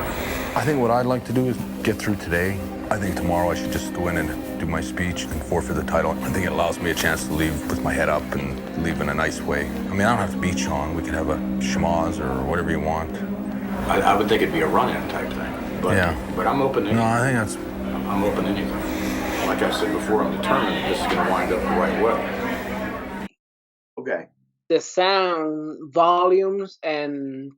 I think what I'd like to do is get through today. I think tomorrow I should just go in and do my speech and forfeit the title. I think it allows me a chance to leave with my head up and leave in a nice way. I mean, I don't have to beat Sean. We could have a schmoz or whatever you want. I would think it'd be a run-in type thing. But, Yeah. But I'm open to anything. No, I think that's... I'm open to anything. Like I said before, I'm determined that this is going to wind up the right way. Okay. The sound volumes and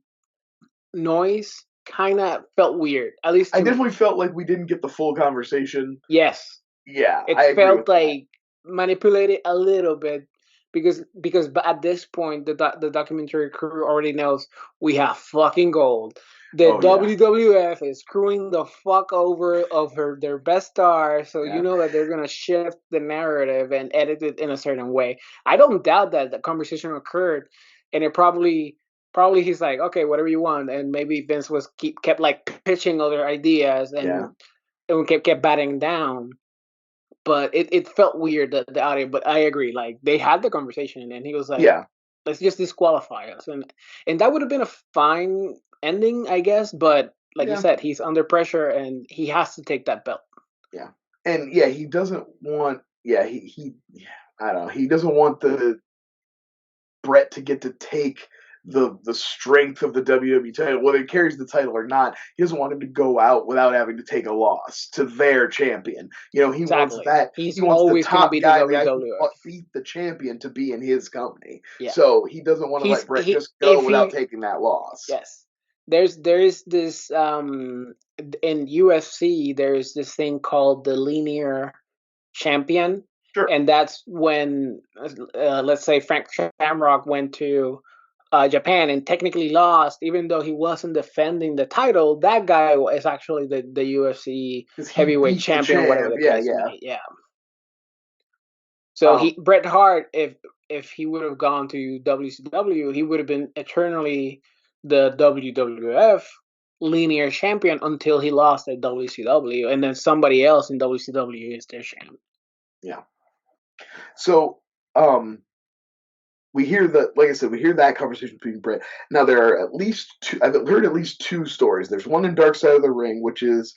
noise kind of felt weird. At least I to me. definitely felt like we didn't get the full conversation. Yes, Yeah, it I agree with felt that. like manipulated a little bit because at this point the documentary crew already knows we have fucking gold. The Oh yeah, WWF is screwing the fuck over of their best star, so you yeah, know that they're gonna shift the narrative and edit it in a certain way. I don't doubt that the conversation occurred, and it probably he's like, okay, whatever you want, and maybe Vince was kept like pitching other ideas yeah, and kept batting down, but it felt weird, the audio. But I agree, like they had the conversation and he was like, yeah, let's just disqualify us, and that would have been a fine ending, I guess, but like you yeah, said, he's under pressure and he has to take that belt. yeah. And yeah, he doesn't want. Yeah, he. I don't know. He doesn't want the Brett to get to take the strength of the WWE title, whether he carries the title or not. He doesn't want him to go out without having to take a loss to their champion. He wants Exactly, that. he's He wants the always going to top be the guy, the guy who WWF. beat the champion, to be in his company. Yeah, So he doesn't want to he's let Brett he just go if without he taking that loss. yes, there is this in UFC there's this thing called the linear champion, Sure. and that's when let's say Frank Shamrock went to Japan and technically lost, even though he wasn't defending the title. That guy is actually the UFC Because he heavyweight beat the champion, whatever champ. the Yeah, case yeah. may. Yeah. So Um, Bret Hart, if he would have gone to WCW, he would have been eternally the WWF linear champion until he lost at WCW, and then somebody else in WCW is their champ. yeah. So, we hear that, like I said, we hear that conversation between Brett. Now there are at least two. I've heard at least two stories. There's one in Dark Side of the Ring, which is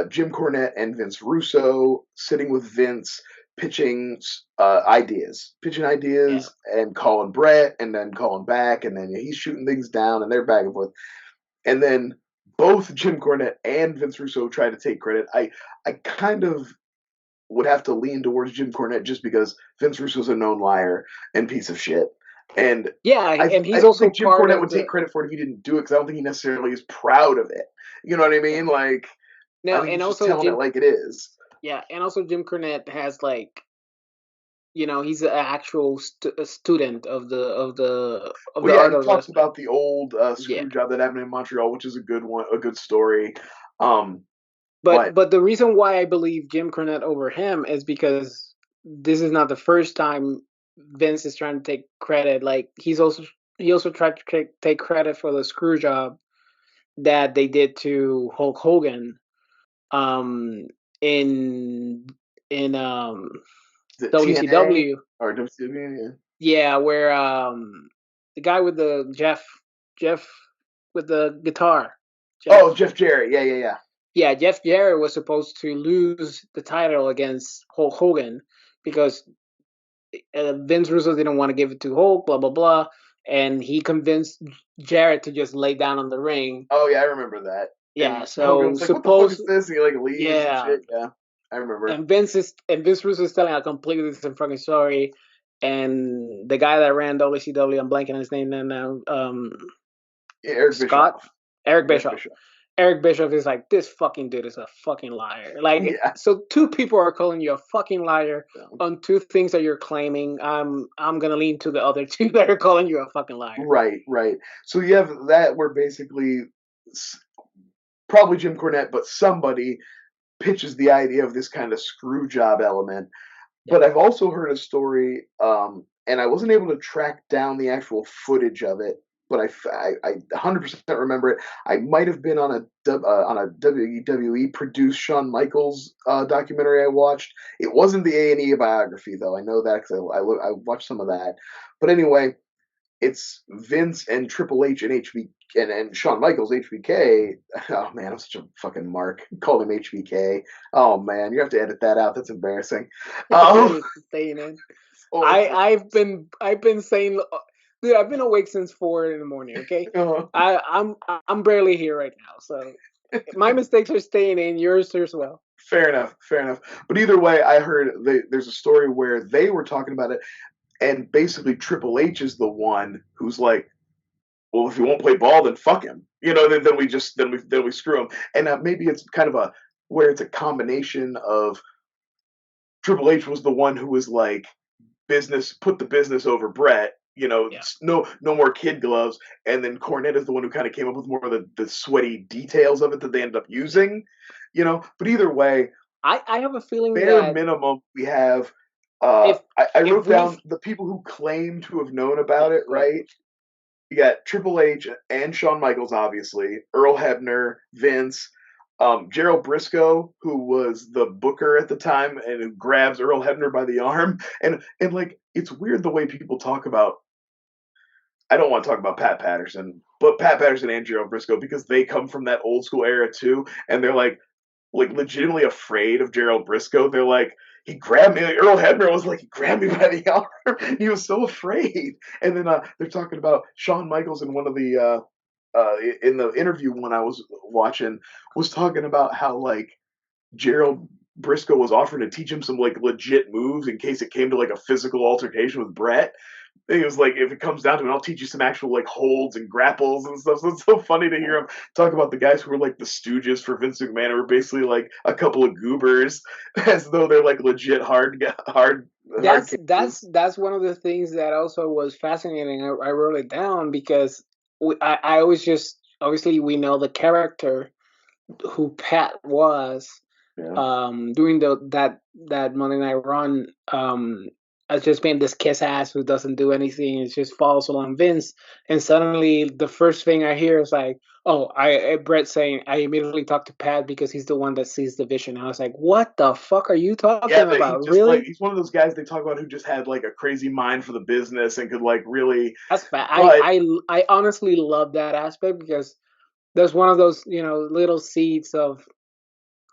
Jim Cornette and Vince Russo sitting with Vince, pitching Yeah. ideas, and calling Brett, and then calling back, and then he's shooting things down, and they're back and forth. And then both Jim Cornette and Vince Russo try to take credit. I kind of would have to lean towards Jim Cornette just because Vince Russo's a known liar and piece of shit. And Yeah, I, and I he's don't also think Jim part Cornette of would take the credit for it if he didn't do it, because I don't think he necessarily is proud of it. You know what I yeah. mean? Like, I No, think and he's just also telling it like it is. And also Jim Cornette has like he's an actual a student of Well, the yeah, art he of talks wrestling. about the old Yeah, screw job that happened in Montreal, which is a good one, a good story. Um, But the reason why I believe Jim Cornette over him is because this is not the first time Vince is trying to take credit. Like he also tried to take credit for the screw job that they did to Hulk Hogan um in in The TNA WCW. or WCW? Yeah, where the guy with the Jeff with the guitar. Oh, Jeff Jarrett. Yeah, yeah, yeah. Yeah, Jeff Jarrett was supposed to lose the title against Hulk Hogan because Vince Russo didn't want to give it to Hulk, blah blah blah, and he convinced Jarrett to just lay down on the ring. Oh yeah, I remember that. Yeah, And so Hogan's like, "What the fuck is this?" And he like leaves and yeah, shit. Yeah, I remember. and Vince Russo is telling a completely different fucking story. And the guy that ran WCW, I'm blanking on his name now. Yeah, Eric Scott, Bischoff. Eric Bischoff. Eric Bischoff is like, this fucking dude is a fucking liar. Like, Yeah. so two people are calling you a fucking liar on two things that you're claiming. I'm gonna lean to the other two that are calling you a fucking liar. Right, right. So you have that where basically probably Jim Cornette, but somebody pitches the idea of this kind of screw job element. But I've also heard a story, and I wasn't able to track down the actual footage of it, but I 100% remember it. I might have been on a WWE produced Shawn Michaels documentary I watched. It wasn't the A&E biography though. I know that because I watched some of that. But anyway, it's Vince and Triple H and and Shawn Michaels HBK. Oh man, I'm such a fucking mark. Call him HBK. Oh man, you have to edit that out. That's embarrassing. Staying in. I've been saying, dude, I've been awake since 4 in the morning. Okay, I'm barely here right now, so my mistakes are staying in. Yours as well. Fair enough. Fair enough. But either way, I heard there's a story where they were talking about it, and basically Triple H is the one who's like, well, if he won't play ball, then fuck him. You know, then we screw him. And maybe it's kind of where it's a combination of Triple H was the one who was like put the business over Brett. You know, no more kid gloves. And then Cornette is the one who kind of came up with more of the sweaty details of it that they ended up using. You know, but either way, I have a feeling bare minimum we have. I wrote down the people who claim to have known about it. Right. You got Triple H and Shawn Michaels, obviously, Earl Hebner, Vince, Gerald Briscoe, who was the booker at the time and who grabs Earl Hebner by the arm. And like, it's weird the way people talk about, I don't want to talk about Pat Patterson, but Pat Patterson and Gerald Briscoe, because they come from that old school era too. And they're like legitimately afraid of Gerald Briscoe. They're like, he grabbed me. Earl Hebner was like, he grabbed me by the arm. He was so afraid. And then they're talking about Shawn Michaels in one of the in the interview when I was watching was talking about how like Gerald Briscoe was offering to teach him some like legit moves in case it came to like a physical altercation with Brett. He was like, if it comes down to it, I'll teach you some actual like holds and grapples and stuff. So it's so funny to hear him talk about the guys who were like the stooges for Vince McMahon, who were basically like a couple of goobers, as though they're like legit hard. That's one of the things that also was fascinating. I wrote it down because I always just obviously we know the character who Pat was during that Monday Night Run. As just being this kiss ass who doesn't do anything, it just falls along Vince. And suddenly, the first thing I hear is like, "Oh, Brett saying I immediately talked to Pat because he's the one that sees the vision." And I was like, "What the fuck are you talking about? Really?" Like, he's one of those guys they talk about who just had like a crazy mind for the business and could like really. That's bad. I honestly love that aspect because there's one of those little seeds of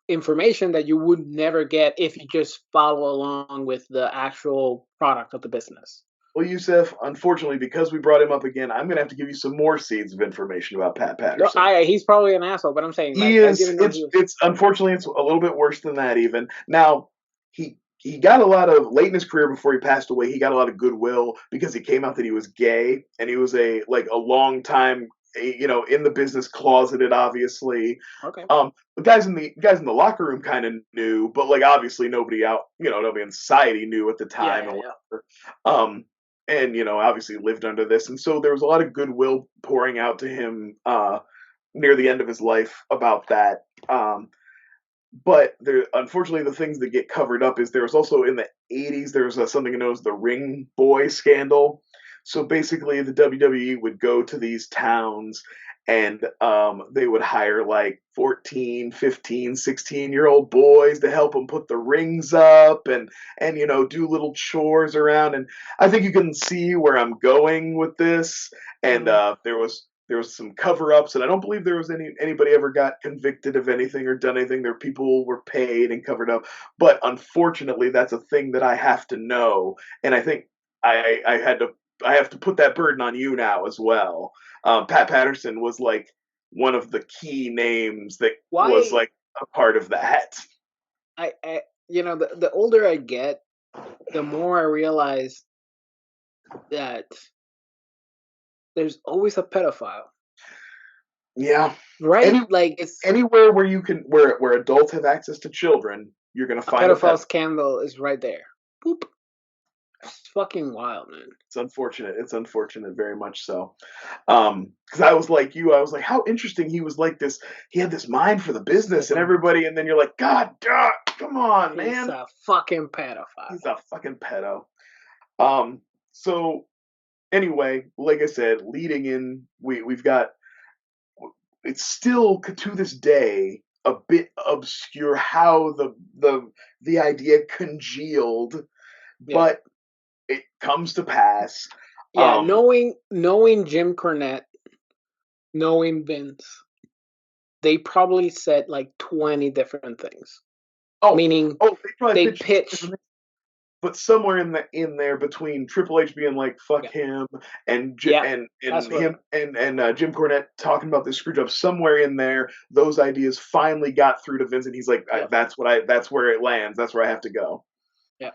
information that you would never get if you just follow along with the actual product of the business. Well, Jusef, unfortunately, because we brought him up again, I'm going to have to give you some more seeds of information about Pat Patterson. No, he's probably an asshole, but I'm saying he is. It's unfortunately it's a little bit worse than that. Even now, he got a lot of late in his career before he passed away. He got a lot of goodwill because he came out that he was gay and he was a long time in the business, closeted, obviously. Okay. The guys in the locker room kind of knew, but like obviously nobody nobody in society knew at the time. And obviously lived under this, and so there was a lot of goodwill pouring out to him near the end of his life about that. but there, unfortunately, the things that get covered up is there was also in the 80s, there was something known as the Ring Boy scandal. So basically, the WWE would go to these towns and they would hire like 14, 15, 16-year-old boys to help them put the rings up and do little chores around. And I think you can see where I'm going with this. And Mm. There was some cover-ups, and I don't believe there was anybody ever got convicted of anything or done anything. There people were paid and covered up, but unfortunately, that's a thing that I have to know, and I think I have to put that burden on you now as well. Pat Patterson was like one of the key names that was Why like a part of that. I the older I get, the more I realize that there's always a pedophile, Yeah, right? any Like it's anywhere where you can where adults have access to children, you're gonna a find a pedophile pedophile. scandal is right there. Boop. It's fucking wild, man. It's unfortunate. It's unfortunate, very much so. Because I was like you, I was like, how interesting he was like this. He had this mind for the business and Yeah. everybody, and then you're like, God, come on, He's man. a fucking pedophile. He's a fucking pedo. Um, so anyway, like I said, leading in, we've got it's still to this day a bit obscure how the idea congealed, Yeah. but it comes to pass. Yeah, Um, knowing Jim Cornette, knowing Vince, they probably said like 20 different things. oh, Meaning they probably they pitched 20 pitch. different things, but somewhere in there between Triple H being like "fuck Yeah. him" and Yeah. and That's what. him and Jim Cornette talking about this screw job, somewhere in there, those ideas finally got through to Vince, and he's like, Yeah. That's where it lands. That's where I have to go." Yeah.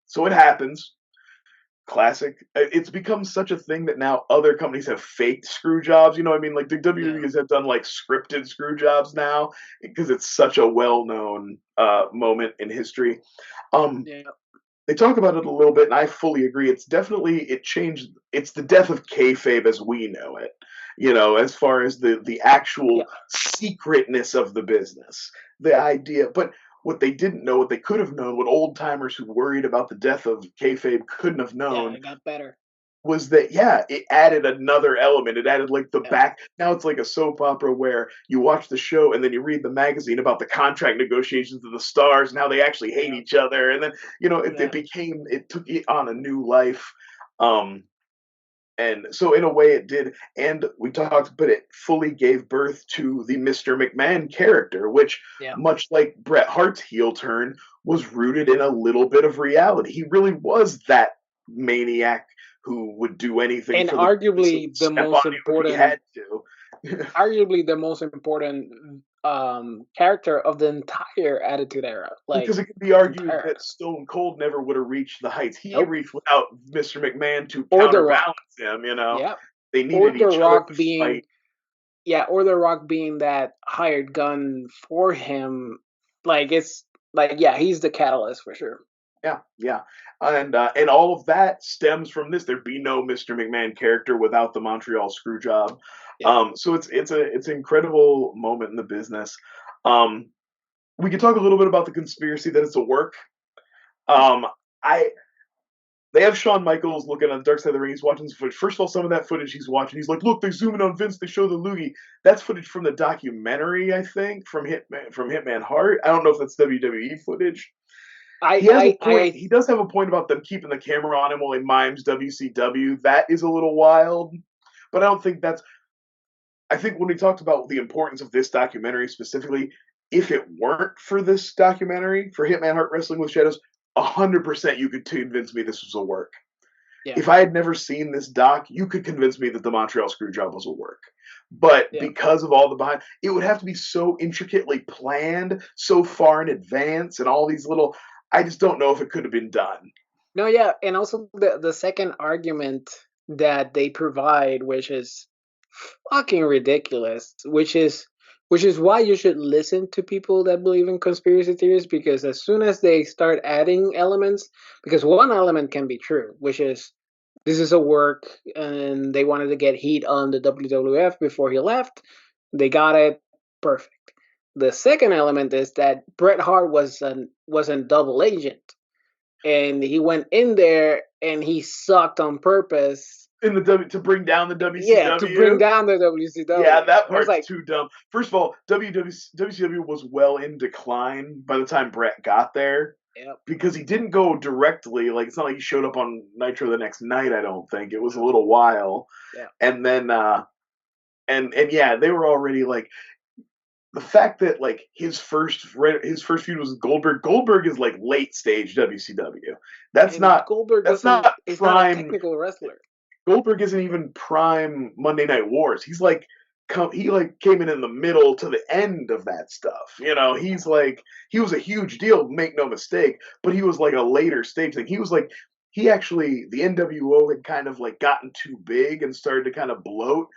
So it happens. Classic. It's become such a thing that now other companies have faked screw jobs. You know what I mean? Like the Yeah. WWE have done like scripted screw jobs now because it's such a well-known moment in history. Um, Yeah. they talk about it a little bit, and I fully agree. It changed. It's the death of kayfabe as we know it. As far as the Yeah. actual secretness of the business, the idea. But what they didn't know, what they could have known, what old timers who worried about the death of kayfabe couldn't have Yeah. known, It got better. was that it added another element. It added like the Yeah. back. Now it's like a soap opera where you watch the show and then you read the magazine about the contract negotiations of the stars and how they actually hate Yeah. each other, and then Yeah. it took it on a new life. um and so in a way it did, and we talked, but it fully gave birth to the Mr. McMahon character, which, Yeah. much like Bret Hart's heel turn, was rooted in a little bit of reality. He really was that maniac who would do anything And for the business, who would arguably the step on most you if he important had to. character of the entire Attitude Era. Like Because it could be argued entire. that Stone Cold never would have reached the heights he Nope. reached without Mr. McMahon to Or The Rock. counterbalance him. Yeah. They Or needed The each other Rock to being fight. or The Rock being that hired gun for him. Like it's like he's the catalyst for sure. Yeah, and all of that stems from this. There'd be no Mr. McMahon character without the Montreal Screwjob. Yeah. So it's an incredible moment in the business. We could talk a little bit about the conspiracy that it's a work. I They have Shawn Michaels looking on the dark side of the ring. He's watching some footage. First of all, some of that footage he's watching, he's like, "Look, they zoom in on Vince. They show the loogie." That's footage from the documentary, I think, from Hitman Hart. I don't know if that's WWE footage. He has a point. He does have a point about them keeping the camera on him while he mimes WCW. That is a little wild, but I don't think that's. I think when we talked about the importance of this documentary specifically, if it weren't for this documentary, for Hitman Hart Wrestling with Shadows, 100% you could convince me this was a work. Yeah. If I had never seen this doc, you could convince me that the Montreal Screwjob was a work. But because of all the behind, it would have to be so intricately planned, so far in advance, and all these little. I just don't know if it could have been done. No, yeah, and also the second argument that they provide, which is fucking ridiculous, which is why you should listen to people that believe in conspiracy theories, because as soon as they start adding elements, because one element can be true, which is this is a work and they wanted to get heat on the WWF before he left. They got it. Perfect. the second element is that Bret Hart was a double agent, and he went in there and he sucked on purpose. In the to bring down the WCW. Yeah, to bring down the WCW. Yeah, that I was part's too dumb. First of all, WCW was well in decline by the time Bret got there. Yep. Because he didn't go directly, like it's not like he showed up on Nitro the next night. I don't think it was a little while. Yeah. And then, and yeah, they were already like the fact that like his first feud was Goldberg. Goldberg is like late stage WCW. That's not Goldberg. That's not is prime. not a technical wrestler. Goldberg isn't even prime Monday Night Wars. He's like he like came in the middle to the end of that stuff. You know, he's like he was a huge deal, make no mistake, but he was like a later stage thing. He was like the NWO had kind of like gotten too big and started to kind of bloat,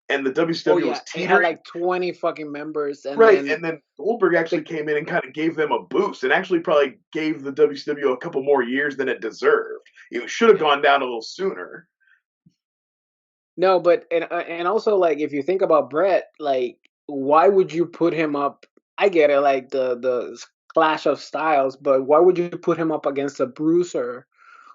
and the WCW was teetering. It had like 20 fucking members, and then Goldberg actually came in and kind of gave them a boost, and actually probably gave the WCW a couple more years than it deserved. It should have gone down a little sooner. No, but and also like if you think about Bret, like why would you put him up? I get it, like the clash of styles, but why would you put him up against a bruiser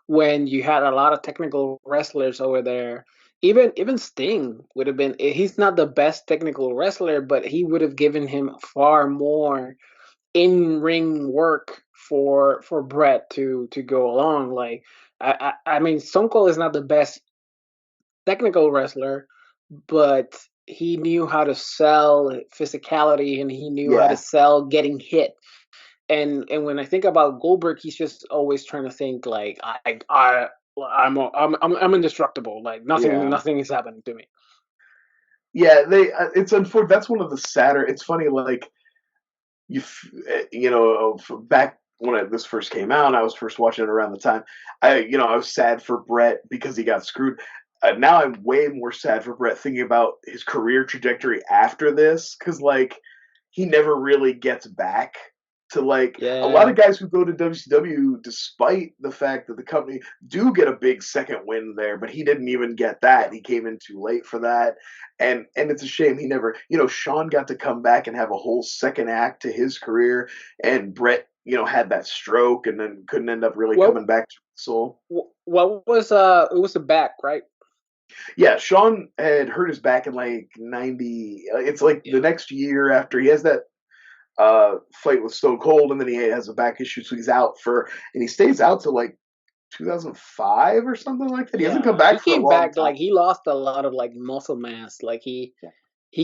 when you had a lot of technical wrestlers over there? Even Sting would have been. He's not the best technical wrestler, but he would have given him far more in-ring work for Bret to go along. Like I mean, Stone Cold is not the best technical wrestler, but he knew how to sell physicality, and he knew how to sell getting hit. And when I think about Goldberg, he's just always trying to think like I'm indestructible. Like nothing is happening to me. Yeah, it's unfortunate. That's one of the sadder. It's funny, like you know, back when this first came out, I was first watching it around the time. I was sad for Bret because he got screwed. Now I'm way more sad for Bret thinking about his career trajectory after this, because like he never really gets back to like a lot of guys who go to WCW, despite the fact that the company do get a big second win there, but he didn't even get that. He came in too late for that, and it's a shame he never. Shawn got to come back and have a whole second act to his career, and Bret had that stroke and then couldn't end up really coming back to soul. What was it was a back, right? Yeah, Shawn had hurt his back in like 90. It's like the next year after he has that fight with Stone Cold, and then he has a back issue, so he's out and he stays out till like 2005 or something like that. He hasn't come back. He came back time. Like he lost a lot of like muscle mass. Like he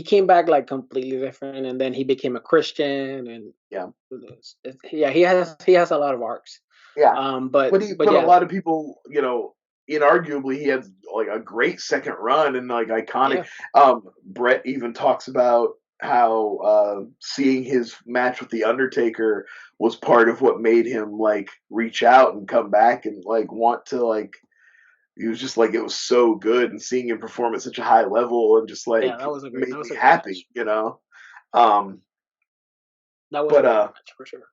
came back like completely different, and then he became a Christian, and he has a lot of arcs. Yeah, but a lot of people, inarguably he had like a great second run and like iconic. Bret even talks about how seeing his match with the Undertaker was part of what made him like reach out and come back and like want to like. He was just like, it was so good, and seeing him perform at such a high level and just like that was made me happy, That was a great match for sure.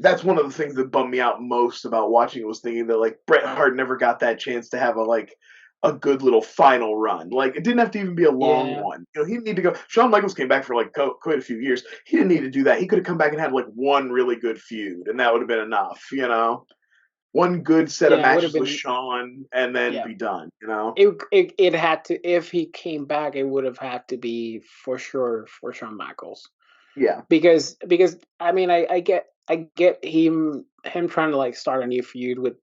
That's one of the things that bummed me out most about watching it, was thinking that like Bret Hart never got that chance to have a good little final run. Like it didn't have to even be a long one. He didn't need to go. Shawn Michaels came back for like quite a few years. He didn't need to do that. He could have come back and had like one really good feud, and that would have been enough. One good set of matches with Shawn, and then be done. It had to. If he came back, it would have had to be for sure for Shawn Michaels. Yeah, because I mean I get him trying to like start a new feud with,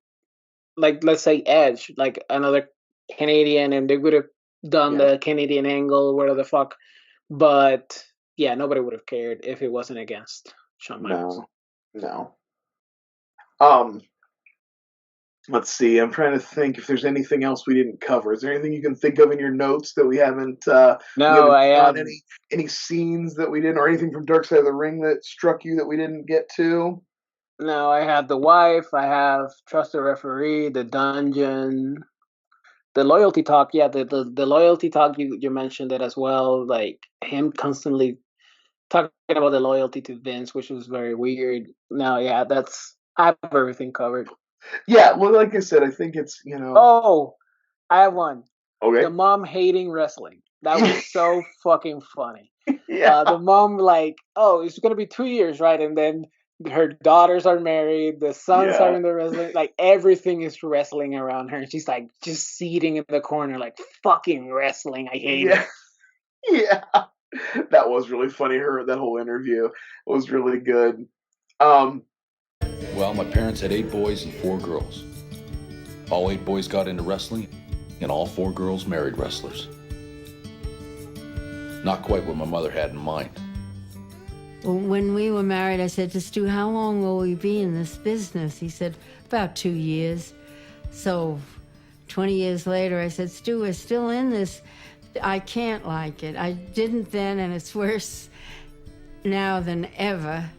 like, let's say Edge, like another Canadian, and they would have done the Canadian angle, whatever the fuck. But nobody would have cared if it wasn't against Shawn Michaels. No. Let's see. I'm trying to think if there's anything else we didn't cover. Is there anything you can think of in your notes that we haven't? No, I have any scenes that we didn't, or anything from Dark Side of the Ring that struck you that we didn't get to? No, I have the wife. I have Trust the Referee, the dungeon, the loyalty talk. Yeah, the loyalty talk. You mentioned it as well. Like him constantly talking about the loyalty to Vince, which was very weird. No, I have everything covered. Yeah, well, like I said, I think it's Oh, I have one. Okay. The mom hating wrestling. That was so fucking funny. Yeah. The mom like, oh, it's gonna be 2 years, right? And then her daughters are married, the sons are Yeah. in the wrestling, like everything is wrestling around her. And she's like just seating in the corner, like fucking wrestling. I hate it. Yeah. That was really funny. That whole interview was really good. Um, Well, my parents had 8 boys and 4 girls. All 8 boys got into wrestling, and all 4 girls married wrestlers. Not quite what my mother had in mind. When we were married, I said to Stu, how long will we be in this business? He said, about 2 years. So 20 years later, I said, Stu, we're still in this. I can't like it. I didn't then, and it's worse now than ever.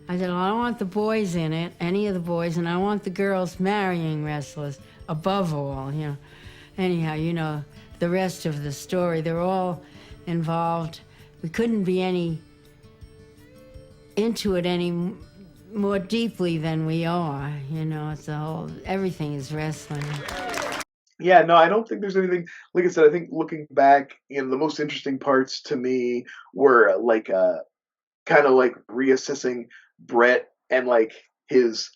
I said, well, I don't want the boys in it, any of the boys, and I want the girls marrying wrestlers above all, you know. Anyhow, you know, the rest of the story, they're all involved. We couldn't be into it any more deeply than we are, you know. It's everything is wrestling. Yeah, no, I don't think there's anything. Like I said, I think looking back, the most interesting parts to me were like kind of like reassessing Brett and like his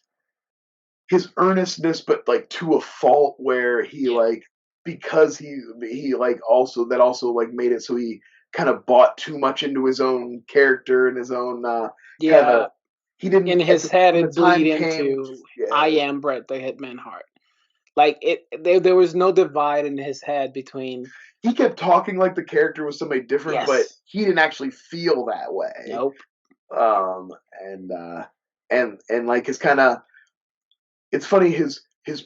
earnestness, but like to a fault where he like because he like also like made it so he kind of bought too much into his own character and his own kind of he didn't in his head it bleed into I yeah. am Bret the Hitman Hart. Like there was no divide in his head between. He kept talking like the character was somebody different, Yes. but he didn't actually feel that way. Nope. And like his kind of, it's funny, his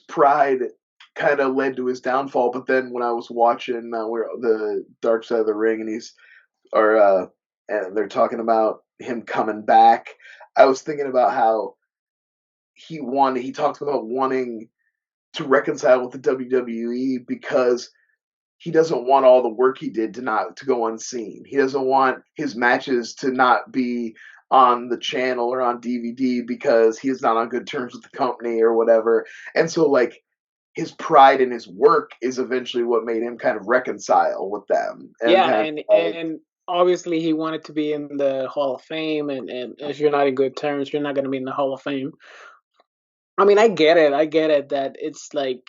pride kind of led to his downfall. But then when I was watching where the Dark Side of the Ring, and they're talking about him coming back, I was thinking about how he talks about wanting to reconcile with the WWE because he doesn't want all the work he did to go unseen. He doesn't want his matches to not be on the channel or on DVD because he is not on good terms with the company or whatever. And so like his pride in his work is eventually what made him kind of reconcile with them. And obviously he wanted to be in the Hall of Fame, and if you're not in good terms, you're not going to be in the Hall of Fame. I mean, I get it that it's like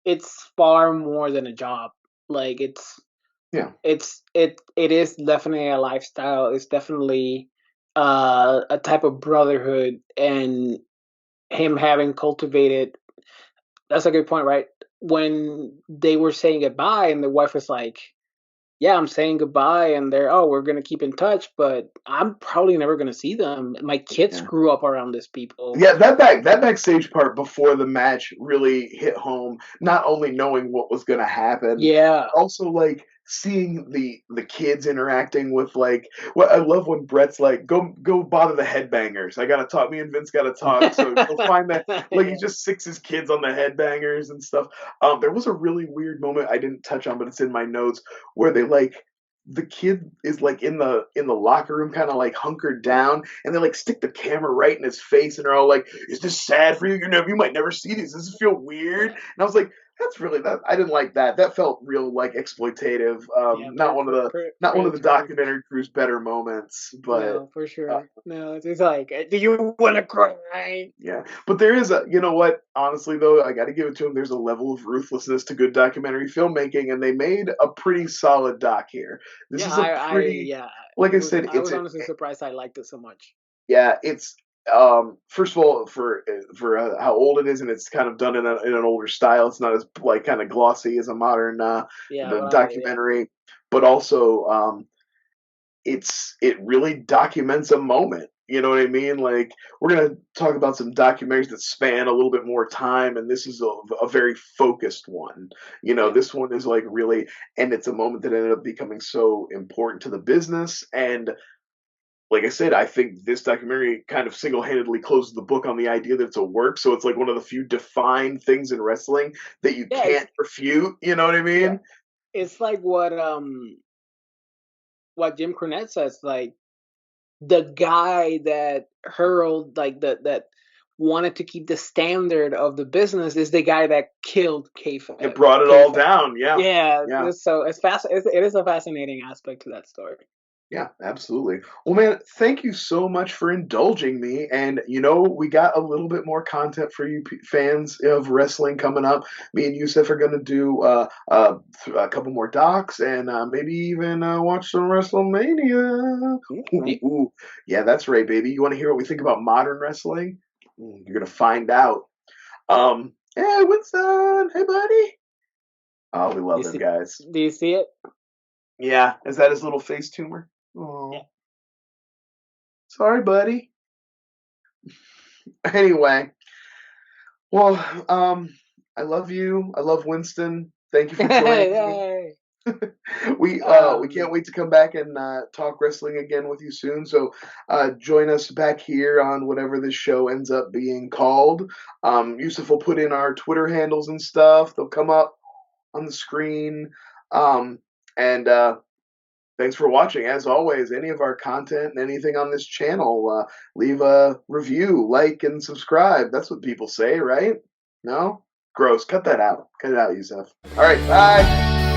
it's far more than a job. Like it is definitely a lifestyle. It's definitely a type of brotherhood, and him having cultivated. That's a good point, right? When they were saying goodbye, and the wife was like, "Yeah, I'm saying goodbye," and we're gonna keep in touch, but I'm probably never gonna see them. My kids grew up around these people. Yeah, that backstage part before the match really hit home. Not only knowing what was gonna happen, also like seeing the kids interacting with like I love when Brett's like, go bother the headbangers. I gotta talk. Me and Vince gotta talk. So go find that. Like he just sicks his kids on the headbangers and stuff. There was a really weird moment I didn't touch on, but it's in my notes where they like. The kid is like in the locker room, kind of like hunkered down, and they like stick the camera right in his face, and they're all like, "Is this sad for you? You might never see these. Does this feel weird?" And I was like, "That's really that." I didn't like that. That felt real like exploitative. Not one of the documentary crew's better moments, but no, for sure. No, it's like, do you want to cry? Yeah, but there is you know what? Honestly, though, I got to give it to him. There's a level of ruthlessness to good documentary filmmaking, and they made a pretty solid doc here. This is a pretty, like I said, I was honestly surprised I liked it so much. Yeah, it's first of all for how old it is, and it's kind of done in an older style. It's not as like kind of glossy as a modern documentary, but also it really documents a moment. You know what I mean? Like, we're going to talk about some documentaries that span a little bit more time, and this is a very focused one. This one is like really, and it's a moment that ended up becoming so important to the business. And like I said, I think this documentary kind of single-handedly closes the book on the idea that it's a work. So it's like one of the few defined things in wrestling that you can't refute. You know what I mean? Yeah. It's like what Jim Cornette says, like, the guy that hurled like that wanted to keep the standard of the business is the guy that killed kayfabe. It brought it all down. Yeah. Yeah. So it's it is a fascinating aspect to that story. Yeah, absolutely. Well, man, thank you so much for indulging me. And, we got a little bit more content for you fans of wrestling coming up. Me and Jusef are going to do a couple more docs and maybe even watch some WrestleMania. Ooh. Yeah, that's right, baby. You want to hear what we think about modern wrestling? You're going to find out. Hey, Winston. Hey, buddy. Oh, we love them guys. Do you see it? Yeah. Is that his little face tumor? Oh, yeah. Sorry, buddy. Anyway, well, I love you. I love Winston. Thank you for joining me. We can't wait to come back and talk wrestling again with you soon. So join us back here on whatever this show ends up being called. Jusef will put in our Twitter handles and stuff. They'll come up on the screen. And thanks for watching. As always, any of our content and anything on this channel, leave a review, like, and subscribe. That's what people say, right? No? Gross. Cut that out. Cut it out, Jusef. All right, bye.